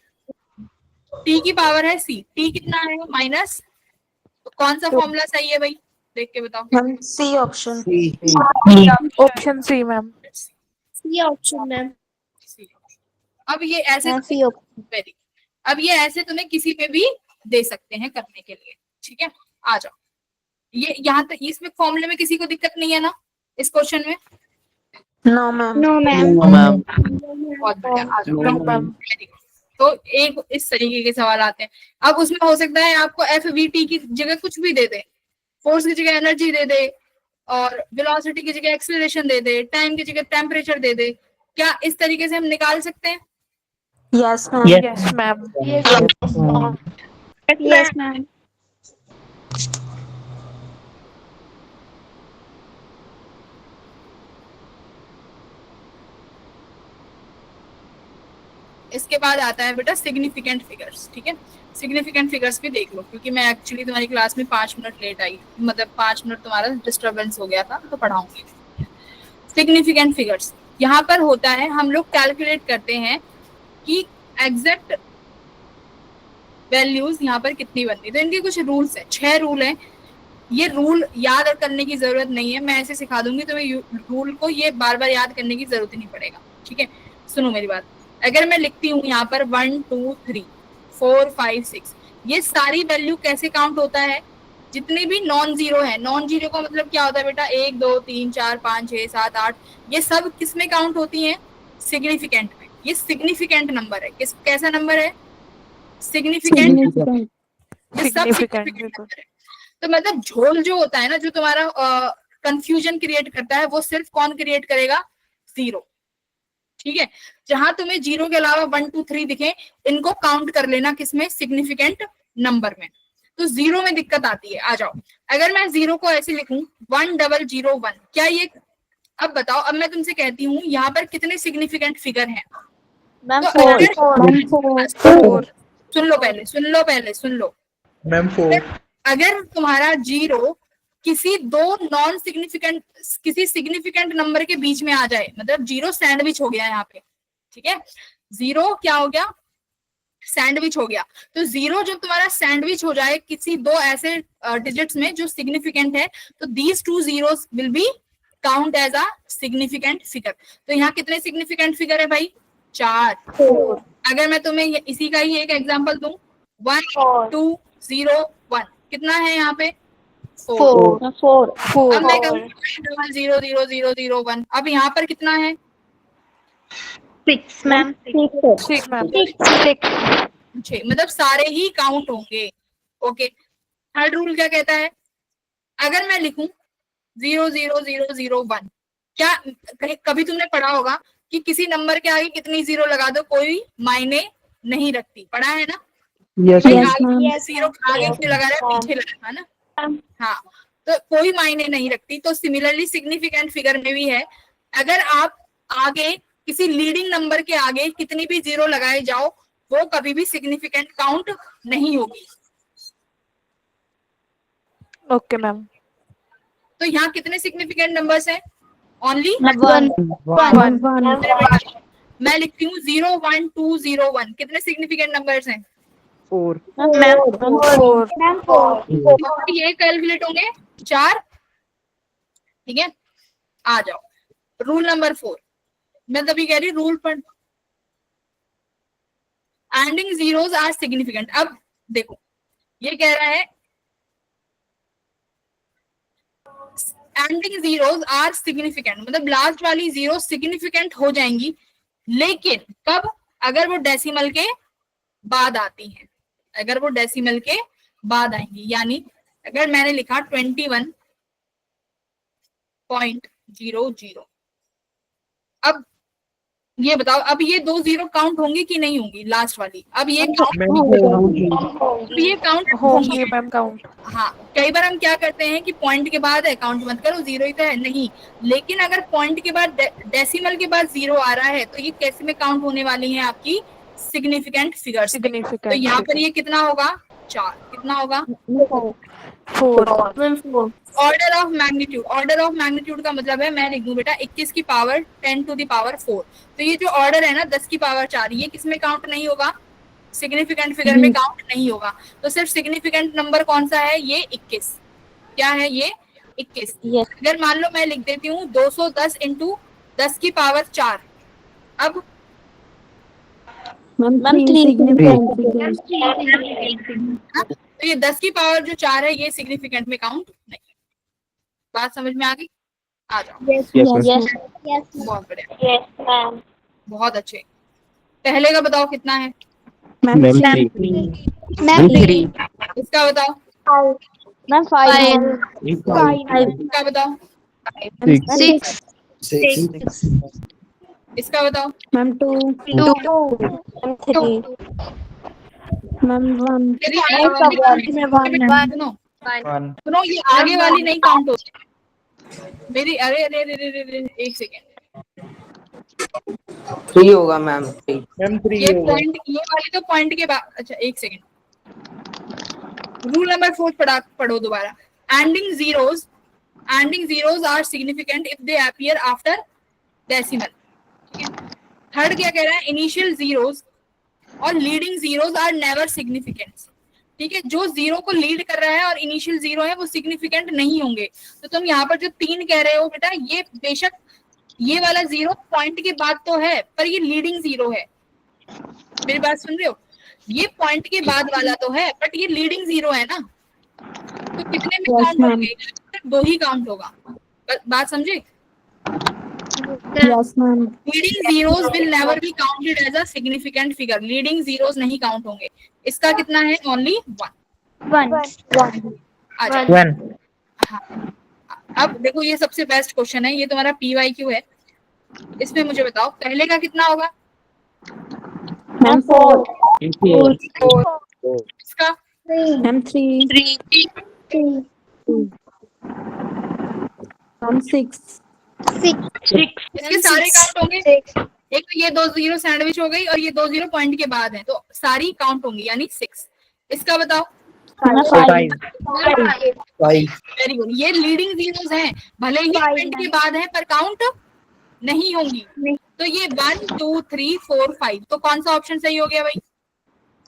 टी की पावर है सी, टी कितना आएगा? माइनस। तो कौन सा फॉर्मूला सही है भाई? देख के बताओ। Ma'am C option. Option C ma'am. C option ma'am. अब ये ऐसे सी ऑप्शन। वेरी, अब ये ऐसे तुम्हें किसी पे भी दे सकते हैं करने के लिए, ठीक है। आ जाओ, ये यहाँ तक इसमें फॉर्मूले में किसी को दिक्कत नहीं है ना इस क्वेश्चन में? No ma'am. No ma'am. बहुत बढ़िया, आ जाओ। No ma'am. Very good। तो एक इस तरीके के सवाल आते हैं। अब उसमें हो सकता है आपको एफ वी टी की जगह कुछ भी दे दे, फोर्स की जगह एनर्जी दे दे, और वेलोसिटी की जगह एक्सेलरेशन दे दे, टाइम की जगह टेम्परेचर दे दे। क्या इस तरीके से हम निकाल सकते हैं? Yes ma'am. Yes ma'am. Yes ma'am. इसके बाद आता है बेटा सिग्निफिकेंट फिगर्स, ठीक है। सिग्निफिकेंट फिगर्स भी देख लो, क्योंकि मैं एक्चुअली तुम्हारी क्लास में 5 मिनट लेट आई, मतलब 5 मिनट तुम्हारा डिस्टरबेंस हो गया था, तो पढ़ाऊंगी। सिग्निफिकेंट फिगर्स यहाँ पर होता है, हम लोग कैलकुलेट करते हैं कि एग्जैक्ट वैल्यूज यहाँ पर कितनी बनती है। तो इनके कुछ रूल्स है, 6 रूल है। ये रूल याद करने की जरूरत नहीं है, मैं ऐसे सिखा दूंगी तुम्हें रूल को, ये बार बार याद करने की जरूरत ही नहीं पड़ेगा, ठीक है। सुनो मेरी बात, अगर मैं लिखती हूँ यहाँ पर 1 2 3 4 5 6, ये सारी वैल्यू कैसे काउंट होता है? जितने भी नॉन जीरो है, नॉन जीरो का मतलब क्या होता है बेटा? 1 2 3 4 5 6 7 8, ये सब किस में काउंट होती हैं? सिग्निफिकेंट में। ये सिग्निफिकेंट नंबर है। कैसा नंबर है? सिग्निफिकेंट। ये सब सिग्निफिकेंट नंबर है। तो मतलब झोल जो होता है ना, जो तुम्हारा कंफ्यूजन क्रिएट करता है, वो सिर्फ कौन क्रिएट करेगा? 0, ठीक है। जहां तुम्हें 0 के अलावा 1 2 3 दिखे, इनको काउंट कर लेना किसमें? सिग्निफिकेंट नंबर में। तो 0 में दिक्कत आती है। आ जाओ, अगर मैं 0 को ऐसे लिखूं 1001, क्या ये, अब बताओ, अब मैं तुमसे कहती हूँ यहाँ पर कितने सिग्निफिकेंट फिगर हैं? मैम तो सुन लो पहले। मैम 4। अगर तुम्हारा 0 किसी दो नॉन सिग्निफिकेंट, किसी सिग्निफिकेंट नंबर के बीच में आ जाए, मतलब 0 सैंडविच हो गया यहाँ पे, ठीक है। 0 क्या हो गया? सैंडविच हो गया। तो 0 जब तुम्हारा सैंडविच हो जाए किसी दो ऐसे डिजिट्स में जो सिग्निफिकेंट है, तो these 2 zeros will be count as a significant figure. तो यहाँ कितने सिग्निफिकेंट फिगर है भाई? 4। अगर मैं तुम्हें इसी का ही एक एग्जांपल दूं, 1 2 0 1, कितना है यहाँ पे? 4। अब मैं कहूँ 0 0 0 0 1, अब यहाँ पर कितना है? 6 मैम। 6 मैम। 6, मतलब सारे ही काउंट होंगे। ओके। थर्ड रूल क्या कहता है? अगर मैं लिखूं 0 0 0 0 1, क्या कभी तुमने पढ़ा होगा कि किसी नंबर के आगे कितनी 0 लगा दो कोई मायने नहीं रखती? पढ़ा है ना? यस भाई मैम। आगे 0 आगे क्यों लगा रहा है, पीछे लगा है ना? हाँ, तो कोई मायने नहीं रखती। तो सिमिलरली सिग्निफिकेंट फिगर में भी है, अगर आप आगे किसी लीडिंग नंबर के आगे कितनी भी 0 लगाए जाओ, वो कभी भी सिग्निफिकेंट काउंट नहीं होगी। Okay ma'am. तो यहाँ कितने सिग्निफिकेंट नंबर्स हैं? ओनली 1। मैं लिखती हूँ 0 1 2 0 1, कितने सिग्निफिकेंट नंबर्स हैं? 4। 4। ये कैलकुलेट होंगे 4, ठीक है। आ जाओ, रूल नंबर 4, मैं तभी कह रही रूल पर, एंडिंग जीरोस आर सिग्निफिकेंट। अब देखो ये कह रहा है एंडिंग जीरोस आर सिग्निफिकेंट, मतलब लास्ट वाली 0 सिग्निफिकेंट हो जाएंगी, लेकिन कब? अगर वो डेसिमल के बाद आती हैं, अगर वो डेसिमल के बाद आएंगी। यानी अगर मैंने लिखा 21.00, अब ये बताओ अब ये 2 0 काउंट होंगी कि नहीं होंगी, लास्ट वाली। अब ये काउंट होंगे मैम काउंट। हाँ, कई बार हम क्या करते हैं कि पॉइंट के बाद है, काउंट मत करो, 0 ही तो है, नहीं। लेकिन अगर पॉइंट के बाद डेसिमल के बाद 0 आ रहा है तो ये कैसे में काउंट होने वाली है आपकी सिग्निफिकेंट फिगर्स। तो यहाँ पर ये कितना होगा, 4। कितना होगा, 4। Order of magnitude. Order of magnitude का मतलब है, मैं लिख दूं बेटा 21 की पावर 10 टू द पावर 4। तो ये जो ऑर्डर है ना 10 की पावर 4, ये किसमें काउंट नहीं होगा, सिग्निफिकेंट फिगर में काउंट नहीं होगा। तो सिर्फ सिग्निफिकेंट नंबर कौन सा है, ये 21। क्या है ये, 21। अगर मान लो मैं लिख देती हूँ 210 इंटू 10 की पावर 4, अब तो ये 10 की पावर जो 4 है ये सिग्निफिकेंट में काउंट नहीं। बात समझ में आ गई, आ जाओ। बहुत बढ़िया, बहुत अच्छे। पहले का बताओ कितना है, मैम 3। इसका बताओ, मैम 5 इसका बताओ, 6 इसका बताओ, मैम 2 मैम 1 सुनो सुनो, ये आगे वाली नहीं काउंट होती मेरी। अरे अरे अरे अरे अरे, एक सेकेंड। 3 होगा मैम, 3 ये पॉइंट, ये वाली तो पॉइंट के बाद, अच्छा एक सेकेंड, रूल नंबर 4 पढ़ो दोबारा। Ending zeros are significant if they appear after decimal. Third क्या कह रहा है, इनिशियल जीरोस और leading zeros are never significant. ठीक है, जो 0 को लीड कर रहा है और इनिशियल 0 है वो सिग्निफिकेंट नहीं होंगे। तो तुम यहाँ पर जो 3 कह रहे हो बेटा, ये बेशक ये वाला 0 पॉइंट के बाद तो है पर ये लीडिंग 0 है। मेरी बात सुन रहे हो, ये पॉइंट के बाद वाला तो है बट ये लीडिंग 0 है ना, तो कितने में काउंट होंगे, 2 ही काउंट होगा। बात समझे, leading zeros will never be counted as a significant figure. Leading zeros नहीं काउंट होंगे। इसका कितना है, ओनली 1। हाँ, अब देखो ये सबसे बेस्ट क्वेश्चन है, ये तुम्हारा PYQ है। इसमें मुझे बताओ पहले का कितना होगा, मैम 4 इसका मैम 3 मैम 6 इसके सारे काउंट होंगे। एक तो ये 2 0 सैंडविच हो गई और ये 2 0 पॉइंट के बाद है, तो सारी काउंट होंगी यानी 6। इसका बताओ, 5 वेरी गुड। ये लीडिंग जीरोस हैं, भले ही पॉइंट के बाद है पर काउंट नहीं होंगी। तो ये 1 2 3 4 5, तो कौन सा ऑप्शन सही हो गया भाई,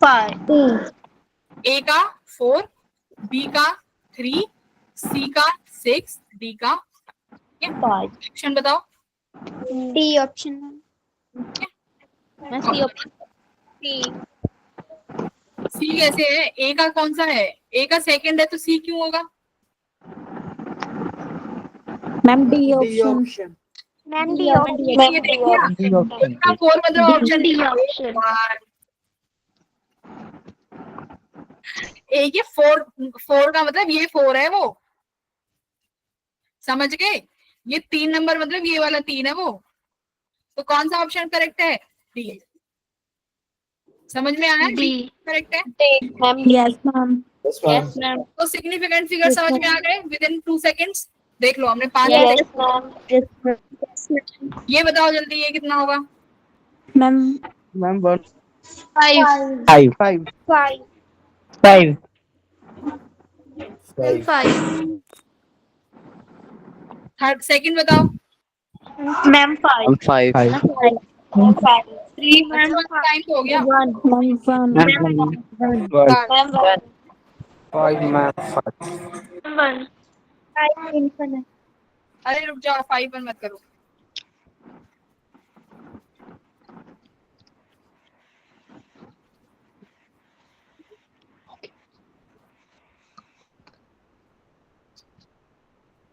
5 A का 4, B का 3, C का 6, D का 5। ऑप्शन बताओ, D option C option C कैसे है, A का कौन सा है, A का सेकंड है तो C क्यों होगा, ma'am D option ma'am D ये देखिए इसका 4 मतलब ऑप्शन डी। एक ये 4 का मतलब ये 4 है वो, समझ गए, ये 3 नंबर मतलब ये वाला 3 है वो। तो कौन सा ऑप्शन करेक्ट है, डी। समझ में आया, डी करेक्ट है। यस मैम तो सिग्निफिकेंट फिगर समझ में आ गए विद इन 2 सेकेंड्स। देख लो हमने 5 ये बताओ जल्दी, ये कितना होगा, मैम 5 थर्ड सेकंड बताओ, मैम 5 5 3 मैम टाइम तो हो गया। 1 अरे रुक जाओ, 5 पर मत करो।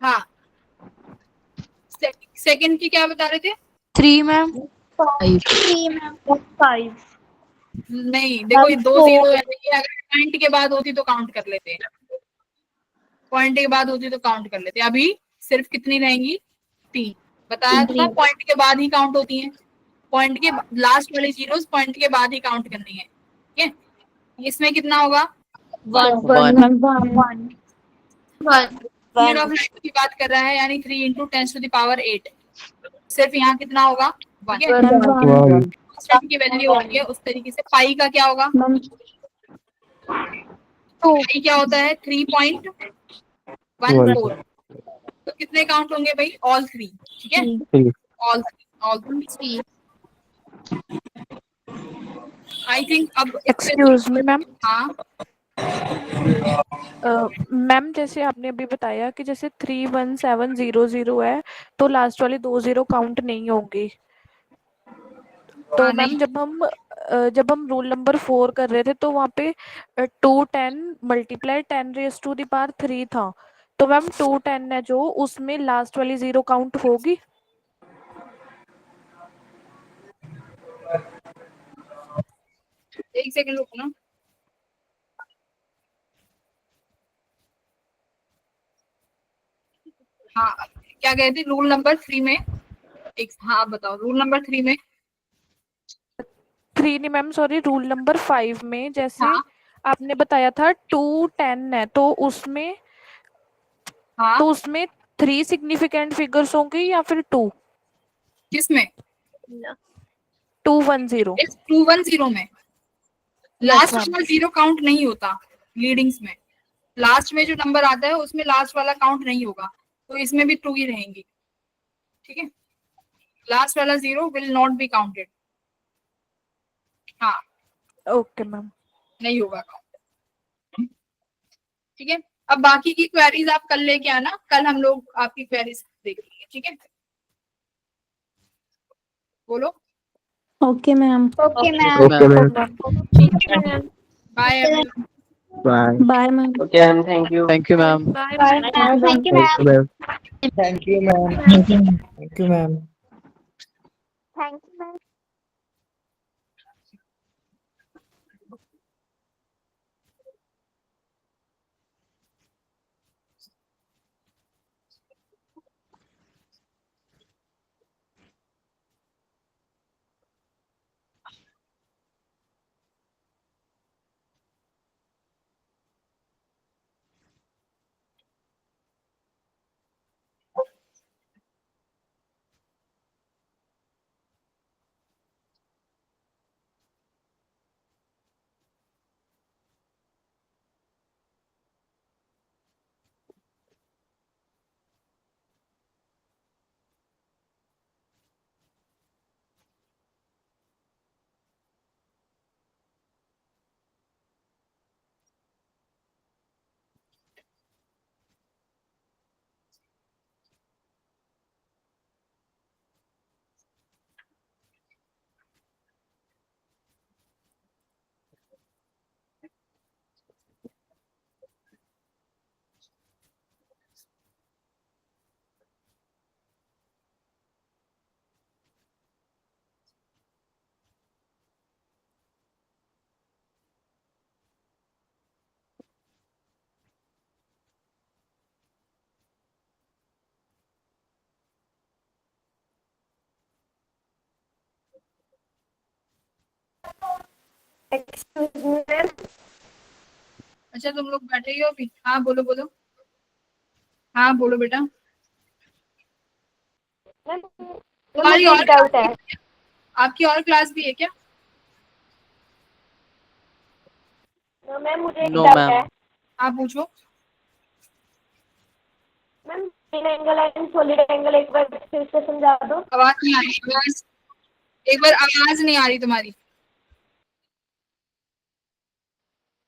हाँ, सेकंड की क्या बता रहे थे, 3 मैम 3 मैम 5 नहीं देखो ये 2 0 है, ये अगर पॉइंट के बाद होती तो काउंट कर लेते, पॉइंट के बाद होती तो काउंट कर लेते। अभी सिर्फ कितनी रहेंगी, 3। बताया था पॉइंट के बाद ही काउंट होती हैं। पॉइंट के लास्ट वाले जीरोस पॉइंट के बाद ही काउंट करनी है, ठीक है। इसमें कितना होगा? 1 स्पीड ऑफ लाइट की बात कर रहा है, यानी 3 × 10⁸ सिर्फ यहाँ कितना होगा? 1, ठीक है। कांस्टेंट की वैल्यू होती है उस तरीके से। पाई का क्या होगा? पाई क्या होता है? 3.14। तो कितने काउंट होंगे भाई? ऑल 3, ठीक है, ऑल 3। आई थिंक अब एक्सक्यूज मी मैम। हाँ मैम जैसे आपने अभी बताया कि जैसे 31700 है तो लास्ट वाली 2 0 काउंट नहीं होंगी। तो हाँ, मैम नहीं। जब हम रूल नंबर 4 कर रहे थे तो वहाँ पे 210 × 10⁻³ था। तो मैम 210 है जो, उसमें लास्ट वाली 0 काउंट होगी? एक सेकंड रुको ना। हाँ, क्या कहते हैं रूल नंबर 3 में? हाँ आप बताओ, रूल नंबर 3 में। 3 नहीं मैम, सॉरी, रूल नंबर 5 में जैसे हाँ आपने बताया था 210 है तो उसमें हाँ 3 सिग्निफिकेंट फिगर्स होंगे या फिर 2? किसमें? 210। इस 210 में लास्ट वाला 0 काउंट नहीं होता। लीडिंग्स में लास्ट में जो नंबर आता है उसमें लास्ट वाला काउंट नहीं होगा, तो इसमें भी 2 ही रहेंगी, ठीक है। लास्ट वाला 0 विल नॉट बी काउंटेड। हाँ, ओके मैम। नहीं होगा काउंट, ठीक है। अब बाकी की क्वेरीज आप कल लेके आना, कल हम लोग आपकी क्वेरीज देख लेंगे, ठीक है। बोलो। Okay ma'am. Bye everyone. Bye ma'am. Okay ma'am, thank you. Thank you ma'am. Thank you ma'am. Thank you ma'am. Thank you ma'am. अच्छा तुम लोग बैठे ही हो अभी? हाँ बोलो बोलो। हाँ बोलो बेटा। तुम्हारी और डाउट है। आपकी और क्लास भी है क्या? मैम मुझे नो डाउट मैम। है। आप पूछो। Ma'am plane angle and solid angle एक बार फिर से समझा दो। आवाज नहीं आ रही, आवाज एक बार, आवाज नहीं आ रही तुम्हारी।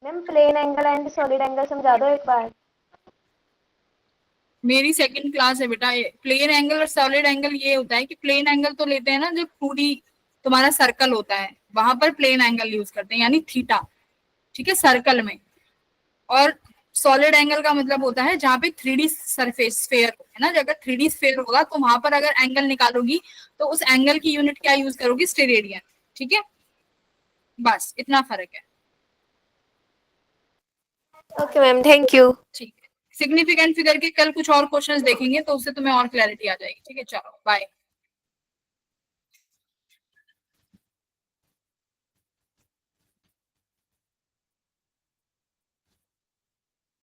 Ma'am plane angle and solid angle समझा दो एक बार। मेरी सेकंड क्लास है बेटा। प्लेन एंगल और सॉलिड एंगल ये होता है कि प्लेन एंगल तो लेते हैं ना जब पूरी तुम्हारा सर्कल होता है, वहां पर प्लेन एंगल यूज करते हैं, यानी थीटा, ठीक है, सर्कल में। और सॉलिड एंगल का मतलब होता है जहाँ पे 3D सरफेस स्फेयर है ना, अगर 3D स्फेयर होगा तो वहां पर अगर एंगल निकालोगी तो उस एंगल की यूनिट क्या यूज करोगी? स्टेरेडियन, ठीक है। बस इतना फर्क है। Okay ma'am, thank you. ठीक है, सिग्निफिकेंट फिगर के कल कुछ और क्वेश्चंस देखेंगे तो उससे तुम्हें और क्लैरिटी आ जाएगी, ठीक है। चलो बाय।